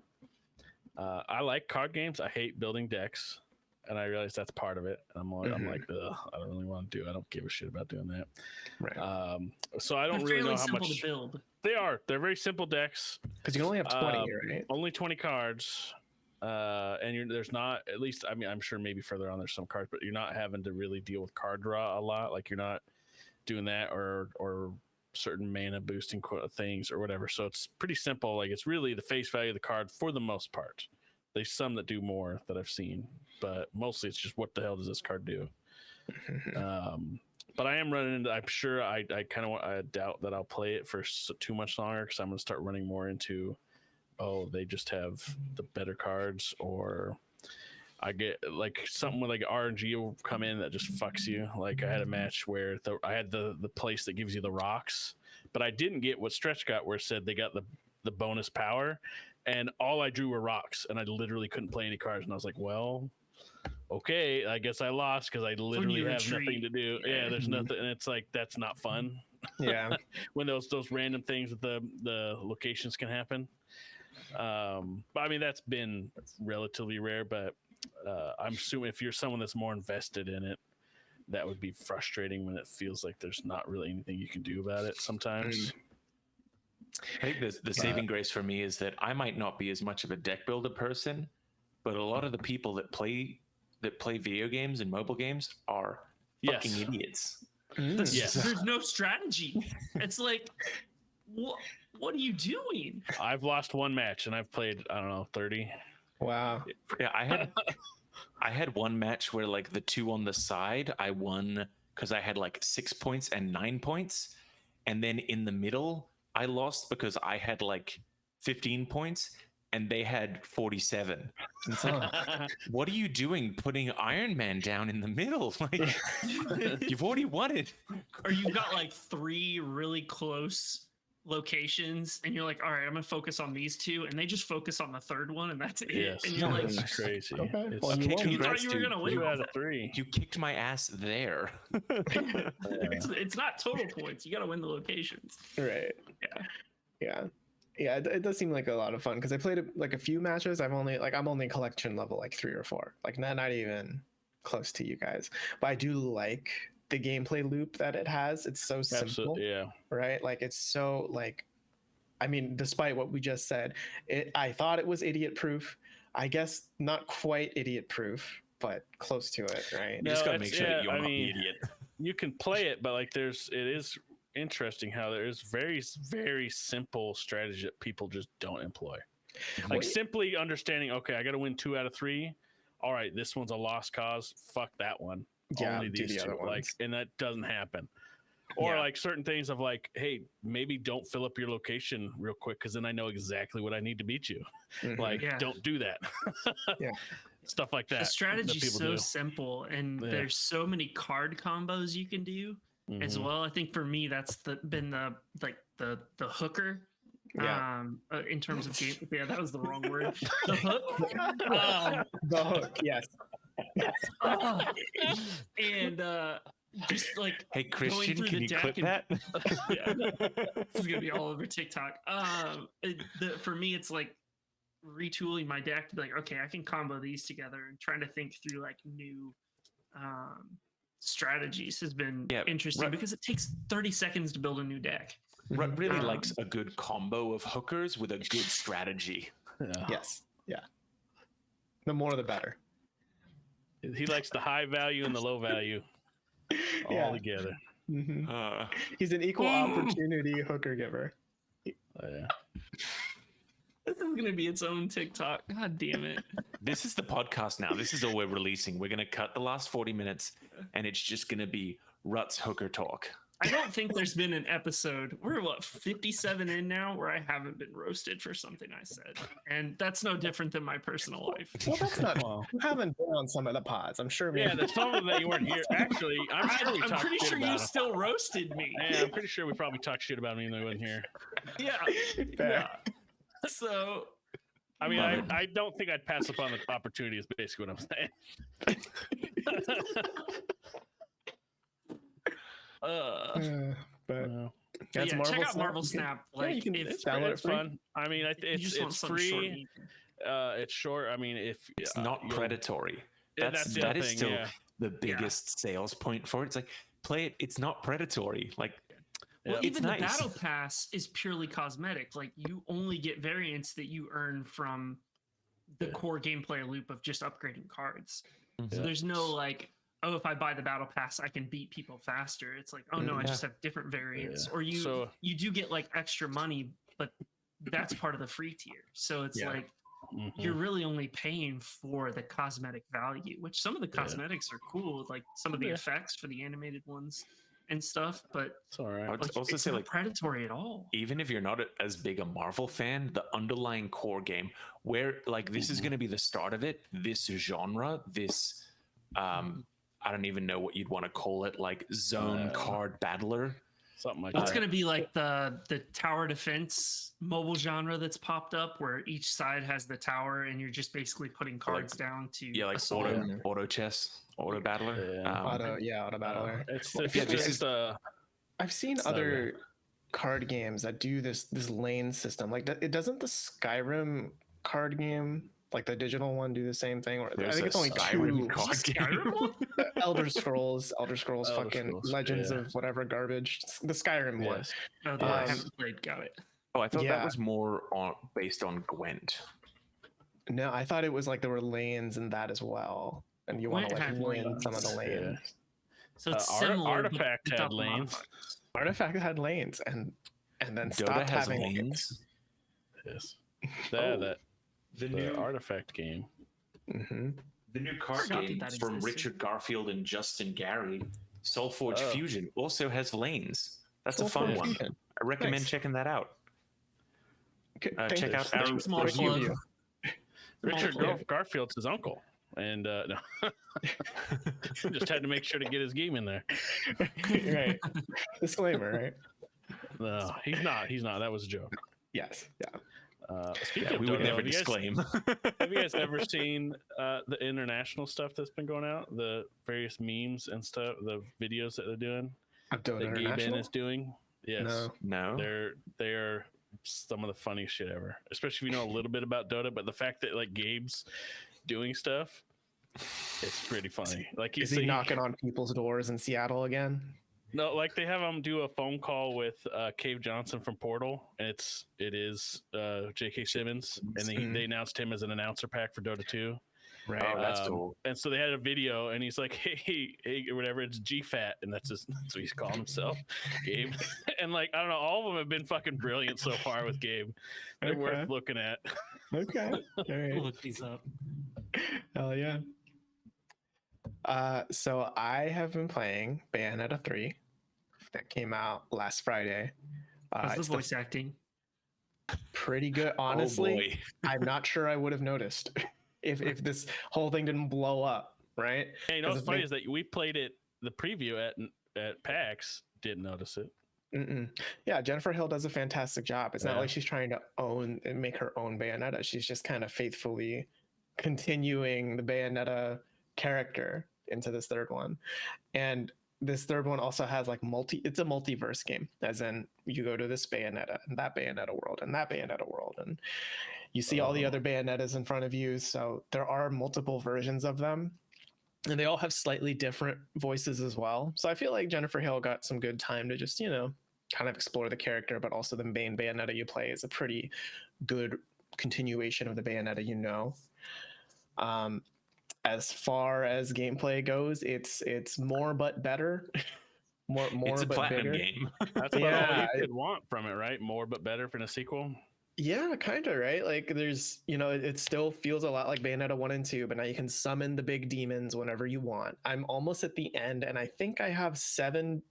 I like card games. I hate building decks, and I realize that's part of it. And I'm like, ugh, I don't really want to do it. I don't give a shit about doing that. Right. So I don't really know how much to build. They're very simple decks. Because you only have 20 here, right? Only 20 cards. And there's not, at least, I mean, I'm sure maybe further on there's some cards, but you're not having to really deal with card draw a lot. Like, you're not doing that or certain mana boosting things or whatever. So it's pretty simple. Like, it's really the face value of the card for the most part. There's some that do more that I've seen, but mostly it's just, what the hell does this card do? But I am running into, I'm sure I doubt that I'll play it for too much longer, because I'm going to start running more into, they just have the better cards, or I get like something with like RNG will come in that just fucks you. Like, I had a match where I had the place that gives you the rocks, but I didn't get what Stretch got, where it said they got the bonus power, and all I drew were rocks, and I literally couldn't play any cards. And I was like, well, okay, I guess I lost, because I literally have nothing to do. Yeah, there's nothing, and it's like, that's not fun. Yeah. When those random things with the locations can happen. But I mean, that's been relatively rare, but I'm assuming if you're someone that's more invested in it, that would be frustrating when it feels like there's not really anything you can do about it sometimes. I think the saving grace for me is that I might not be as much of a deck builder person, but a lot of the people that play video games and mobile games are fucking idiots. There's no strategy. It's like, what are you doing? I've lost one match, and I've played, I don't know, 30. Wow. Yeah, I had one match where, like, the two on the side, I won because I had like 6 points and 9 points, and then in the middle I lost because I had like 15 points and they had 47. And it's like, what are you doing putting Iron Man down in the middle? Like, you've already won it. Or you've got like 3 really close locations, and you're like, all right, I'm gonna focus on these 2, and they just focus on the third one, and that's it. Yes, and you're like, that's crazy. Okay. You thought you were gonna win. 2 out of 3. You kicked my ass there. It's not total points. You gotta win the locations. Right. Yeah. It does seem like a lot of fun, because I played like a few matches. I'm only collection level like 3 or 4, like not even close to you guys. But I do like the gameplay loop that it has. It's so simple. Absolutely, yeah. Right? Like, it's so, like, I mean, despite what we just said, I thought it was idiot proof. I guess not quite idiot proof, but close to it, right? You just gotta make sure that you're not the idiot. You can play it, but like, it is interesting how there is very, very simple strategy that people just don't employ. Like, simply understanding, okay, I got to win 2 out of 3. All right, this one's a lost cause. Fuck that one. Yeah, Only do these the 2. other ones. Like, and that doesn't happen. Or like certain things of like, hey, maybe don't fill up your location real quick because then I know exactly what I need to beat you. Like, don't do that. Stuff like that. The strategy's so do. simple, and there's so many card combos you can do as well. I think for me, that's been the hooker. In terms of game, that was the wrong word. The hook. The hook, yes. And just like, hey Christian, can you clip that? This is gonna be all over TikTok. For me, it's like retooling my deck to be like, okay, I can combo these together, and trying to think through like new strategies has been interesting because it takes 30 seconds to build a new deck. Rutt really likes a good combo of hookers with a good strategy. Yes, the more the better. He likes the high value and the low value all together. He's an equal opportunity hooker giver. This is going to be its own TikTok. God damn it. This is the podcast now. This is all we're releasing. We're going to cut the last 40 minutes, and it's just going to be Rutt's hooker talk. I don't think there's been an episode, we're 57 in now, where I haven't been roasted for something I said. And that's no different than my personal life. Well, that's not, you haven't been on some of the pods. I'm sure. Yeah, there's some of that you weren't here. Actually, I'm pretty sure you still roasted me. Yeah, I'm pretty sure we probably talked shit about me when I wasn't here. Yeah. So, I mean, I don't think I'd pass up on the opportunity is basically what I'm saying. That's check out Marvel Snap. Like, you can it's fun. I mean, it's free. It's short. I mean, it's not predatory. That is still the biggest sales point for it. It's like, play it. It's not predatory. Like, even the battle pass is purely cosmetic. Like, you only get variants that you earn from the core gameplay loop of just upgrading cards. So there's no like, oh, if I buy the battle pass, I can beat people faster. It's like, oh no, I just have different variants. Or you do get like extra money, but that's part of the free tier. So it's like, you're really only paying for the cosmetic value, which some of the cosmetics are cool, like some of the effects for the animated ones and stuff, but it's all right. I would also it's say, not like, predatory at all. Even if you're not as big a Marvel fan, the underlying core game, where like this is going to be the start of it, this genre, this I don't even know what you'd want to call it, like zone card battler. Something like It's that. going to be like the tower defense mobile genre that's popped up, where each side has the tower and you're just basically putting cards down to like auto chess, auto battler. Auto battler. I've seen other card games that do this lane system. Like, doesn't the Skyrim card game, like the digital one, do the same thing? Or I think it's only two. Elder Scrolls, Legends of whatever garbage. The Skyrim one. I haven't played. Got it. Oh, I thought that was more based on Gwent. No, I thought it was like there were lanes in that as well, and you want to like win some of the lanes. So it's similar. Artifact had lanes. Artifact had lanes, and then Dota stopped has having lanes. Yes. The new Artifact game. The new card game from Richard Garfield and Justin Gary, Soulforge Fusion, also has lanes. That's a fun one. I recommend checking that out. Check out our small plug. Richard Garfield's his uncle, and no. Just had to make sure to get his game in there. Right. Disclaimer, right? No, he's not. That was a joke. Yes. Yeah. Speaking of we Dota, would never disclaim. Have you guys ever seen the international stuff that's been going out? The various memes and stuff, the videos that they're doing. Dota that Gaben is doing. Yes. No. They're some of the funniest shit ever. Especially if you know a little bit about Dota, but the fact that like Gabe's doing stuff, it's pretty funny. Like is he knocking on people's doors in Seattle again? No, like they have him do a phone call with Cave Johnson from Portal, and it is J.K. Simmons, and they announced him as an announcer pack for Dota 2. Right. Oh, that's cool. And so they had a video, and he's like, hey, or whatever, it's GFAT, and that's what he's calling himself, Gabe. And like, I don't know, all of them have been fucking brilliant so far with Gabe. They're worth looking at. Okay. All right. We'll look these up. Hell yeah. So I have been playing Bayonetta 3. that came out last Friday. How's the It's voice acting? pretty good. Oh Honestly, boy. I'm not sure I would have noticed if this whole thing didn't blow up, right? Yeah, you know 'Cause what's funny is that we played it, the preview at PAX, didn't notice it. Yeah, Jennifer Hill does a fantastic job. It's not Yeah. like she's trying to own and make her own Bayonetta. She's just kind of faithfully continuing the Bayonetta character into this third one. And this third one also has like it's a multiverse game, as in you go to this Bayonetta and that Bayonetta world and that Bayonetta world, and you see all the other Bayonettas in front of you. So there are multiple versions of them, and they all have slightly different voices as well. So I feel like Jennifer Hill got some good time to just, kind of explore the character, but also the main Bayonetta you play is a pretty good continuation of the Bayonetta you know. As far as gameplay goes, it's more but better. more It's a but platinum bigger. game. That's what all you could want from it, right? More but better for a sequel. Yeah, kind of, right? Like there's, it still feels a lot like Bayonetta 1 and 2, but now you can summon the big demons whenever you want. I'm almost at the end, and I think I have 7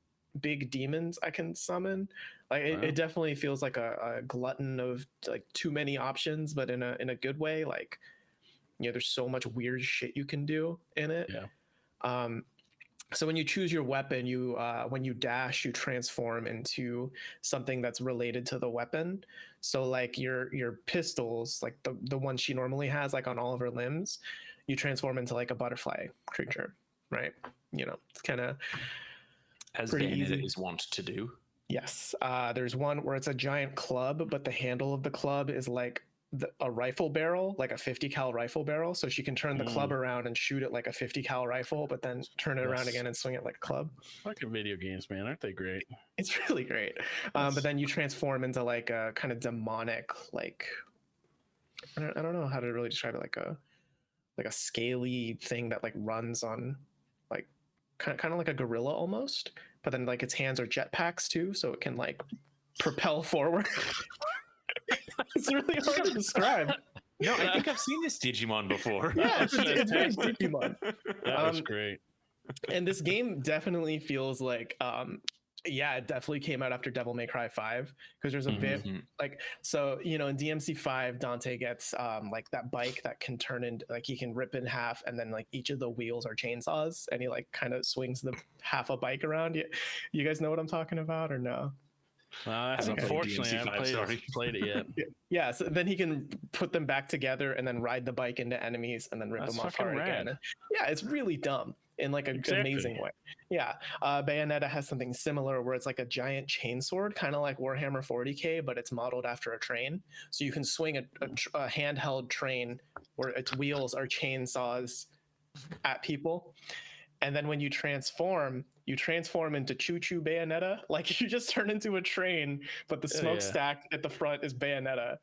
big demons I can summon. Like it definitely feels like a glutton of like too many options, but in a good way. Like, there's so much weird shit you can do in it. Yeah. So when you choose your weapon, when you dash, you transform into something that's related to the weapon. So like your pistols, like the one she normally has, like on all of her limbs, you transform into like a butterfly creature, right? It's kind of As pretty Bayonetta easy. is wont to do. Yes. There's one where it's a giant club, but the handle of the club is like a rifle barrel, like a 50 cal rifle barrel. So she can turn the club around and shoot it like a 50 cal rifle, but then turn it around again and swing it like a club. Fucking video games, man. Aren't they great? It's really great. But then you transform into like a kind of demonic, like, I don't know how to really describe it, like a scaly thing that like runs on like kind of like a gorilla almost, but then like its hands are jetpacks too, so it can like propel forward. It's really hard to describe. No, I think I've seen this Digimon before. Yeah, it's very Digimon. That was great. And this game definitely feels like, it definitely came out after Devil May Cry 5, because there's a bit like, so, in DMC 5, Dante gets like that bike that can turn into, like, he can rip in half, and then like each of the wheels are chainsaws, and he like kind of swings the half a bike around. You guys know what I'm talking about or no? Unfortunately, I haven't played it yet. Yeah, so then he can put them back together and then ride the bike into enemies and then rip them off hard again. And yeah, it's really dumb in like an amazing way. Yeah, Bayonetta has something similar where it's like a giant chainsword, kind of like Warhammer 40k, but it's modeled after a train. So you can swing a handheld train where its wheels are chainsaws at people. And then when you transform into Choo Choo Bayonetta. Like you just turn into a train, but the smokestack at the front is Bayonetta.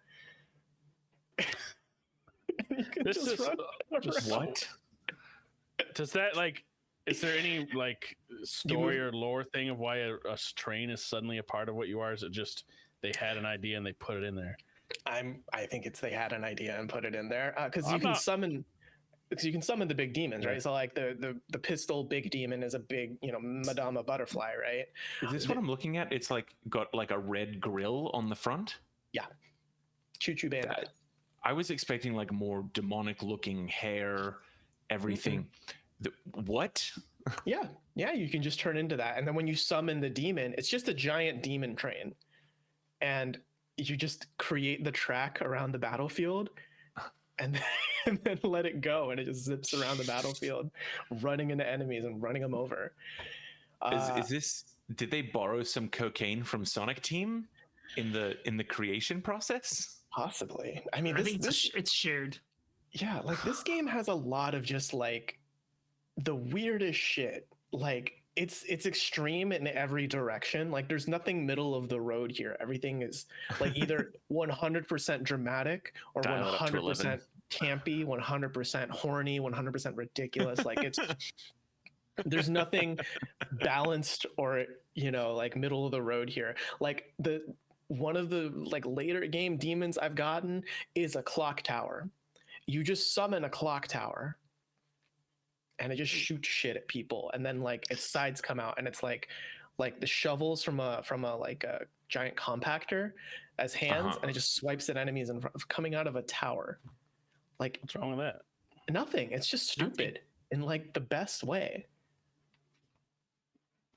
This is what? Does that like? Is there any like story or lore thing of why a train is suddenly a part of what you are? Is it just they had an idea and they put it in there? I think it's they had an idea and put it in there because you can summon. Because you can summon the big demons, right? So like the pistol big demon is a big, Madama butterfly, right? Is this what I'm looking at? It's like got like a red grill on the front. Yeah, Choo Choo Bayonetta. I was expecting like more demonic looking hair, everything. What? Yeah, you can just turn into that, and then when you summon the demon, it's just a giant demon train, and you just create the track around the battlefield. And then let it go, and it just zips around the battlefield, running into enemies and running them over. Is this? Did they borrow some cocaine from Sonic Team in the creation process? Possibly. I mean, it's shared. Yeah, like this game has a lot of just like the weirdest shit. Like it's extreme in every direction. Like there's nothing middle of the road here. Everything is like either 100% dramatic or 100% campy, 100% horny, 100% ridiculous. Like there's nothing balanced or like middle of the road here. Like one of the like later game demons I've gotten is a clock tower. You just summon a clock tower and it just shoots shit at people, and then like its sides come out and it's like like the shovels from a like a giant compactor as hands, and it just swipes at enemies coming out of a tower. Like, what's wrong with that? Nothing. It's just stupid in like the best way.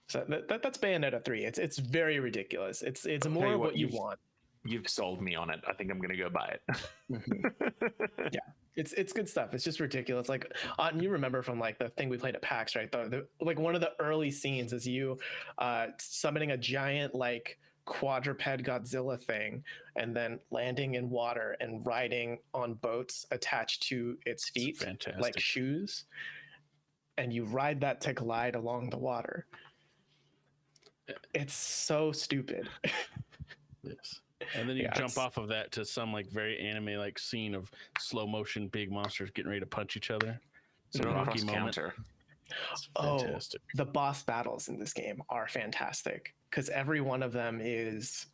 So that's Bayonetta 3. It's very ridiculous. It's more of what you want. You've sold me on it. I think I'm gonna go buy it. Yeah, it's good stuff. It's just ridiculous. Like, and you remember from like the thing we played at PAX, right? Like one of the early scenes is you summoning a giant like quadruped Godzilla thing, and then landing in water and riding on boats attached to its feet, like shoes, and you ride that to glide along the water. It's so stupid. Yes. And then you jump off of that to some like very anime like scene of slow motion big monsters getting ready to punch each other. It's a Rocky moment. It's fantastic. The boss battles in this game are fantastic because every one of them is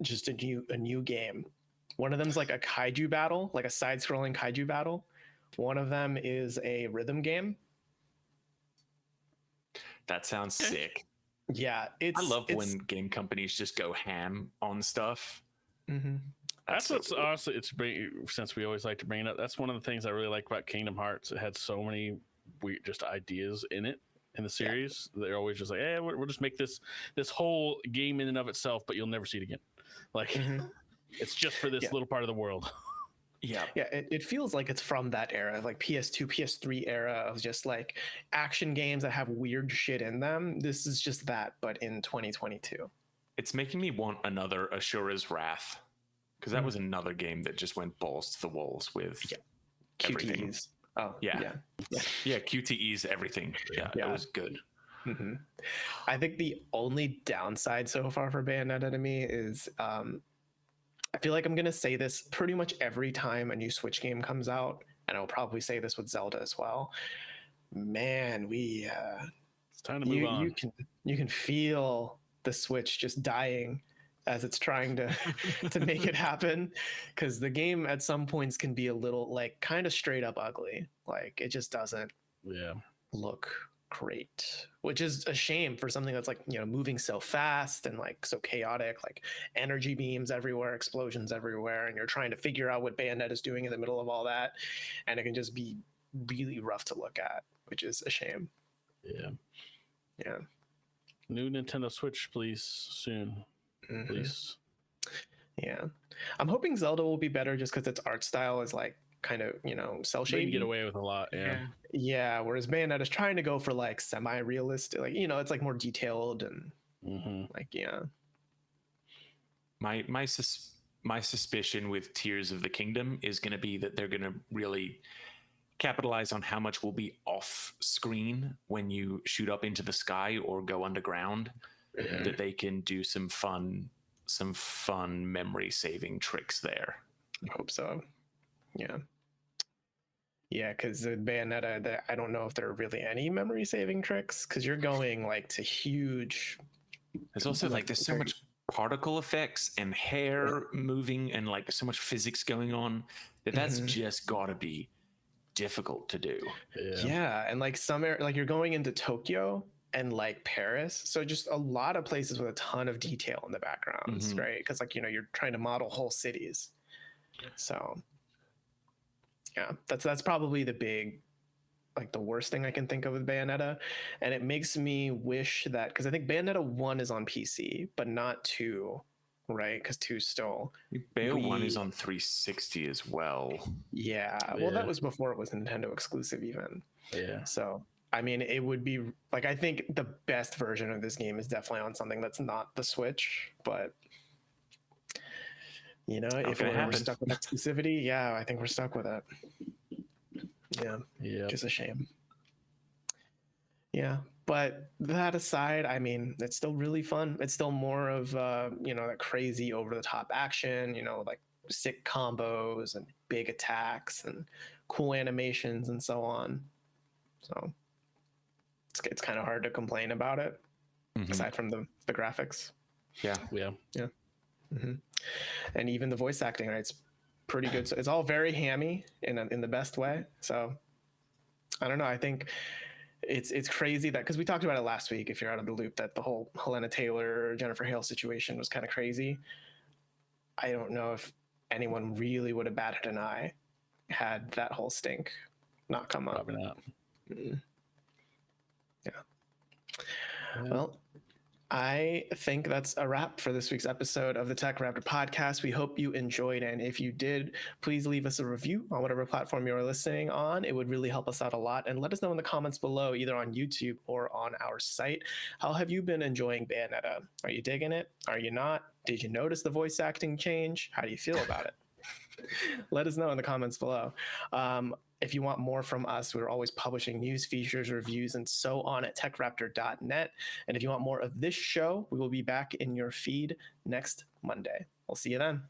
just a new game. One of them is like a kaiju battle, like a side-scrolling kaiju battle. One of them is a rhythm game. That sounds sick. Yeah, I love when game companies just go ham on stuff. Mm-hmm. That's what's cool. Honestly, since we always like to bring it up, that's one of the things I really like about Kingdom Hearts. It had so many weird just ideas in it in the series. Yeah. They're always just like, hey, we'll just make this whole game in and of itself, but you'll never see it again. Like, it's just for this little part of the world. Yeah, it feels like it's from that era, like PS2, PS3 era of just like action games that have weird shit in them. This is just that, but in 2022. It's making me want another Ashura's Wrath, because that was another game that just went balls to the walls with everything. QTEs. Oh, yeah. QTEs, everything. Yeah, it was good. Mm-hmm. I think the only downside so far for Bayonetta to me is I feel like I'm going to say this pretty much every time a new Switch game comes out, and I'll probably say this with Zelda as well. Man, it's time to move on. You can feel the Switch just dying as it's trying to make it happen, because the game at some points can be a little like kind of straight up ugly. Like it just doesn't look great, which is a shame for something that's like, you know, moving so fast and like so chaotic, like energy beams everywhere, explosions everywhere, and you're trying to figure out what Bayonetta is doing in the middle of all that, and it can just be really rough to look at, which is a shame. Yeah. New Nintendo Switch, please, soon. Please. Yeah, I'm hoping Zelda will be better just because its art style is like kind of, you know, cel shaded. They can get away with a lot. Yeah, whereas Bayonetta is trying to go for like semi-realistic, like, you know, it's like more detailed and like my suspicion with Tears of the Kingdom is going to be that they're going to really capitalize on how much will be off screen when you shoot up into the sky or go underground. That they can do some fun memory saving tricks there. I hope so. Yeah, because with Bayonetta, I don't know if there are really any memory saving tricks, because you're going like to huge. There's also like there's so much particle effects and hair moving and like so much physics going on that's just got to be difficult to do. Yeah, and like like you're going into Tokyo and like Paris, so just a lot of places with a ton of detail in the backgrounds, right? Because like, you know, you're trying to model whole cities. So yeah, that's probably the big, like the worst thing I can think of with Bayonetta, and it makes me wish that, because I think Bayonetta 1 is on PC but not 2, right? Because 2 still. Bayonetta 1 is on 360 as well. Yeah, well, that was before it was Nintendo exclusive even. So I mean, it would be like, I think the best version of this game is definitely on something that's not the Switch, but you know, if we're stuck with exclusivity, I think we're stuck with it. Yeah, just a shame. Yeah, but that aside, I mean, it's still really fun. It's still more of you know, that crazy over the top action, you know, like sick combos and big attacks and cool animations and so on. So it's kind of hard to complain about it, aside from the graphics. Yeah. And even the voice acting, right? It's pretty good. So it's all very hammy in the best way. So I don't know. I think it's crazy that, because we talked about it last week, if you're out of the loop, that the whole Helena Taylor, Jennifer Hale situation was kind of crazy. I don't know if anyone really would have batted an eye had that whole stink not come up. Probably not. Yeah. Well, I think that's a wrap for this week's episode of the TechRaptor podcast. We hope you enjoyed, and if you did, please leave us a review on whatever platform you're listening on. It would really help us out a lot, and let us know in the comments below, either on YouTube or on our site. How have you been enjoying Bayonetta? Are you digging it? Are you not? Did you notice the voice acting change? How do you feel about it? Let us know in the comments below. If you want more from us, we're always publishing news, features, reviews, and so on at techraptor.net. And if you want more of this show, we will be back in your feed next Monday. We'll see you then.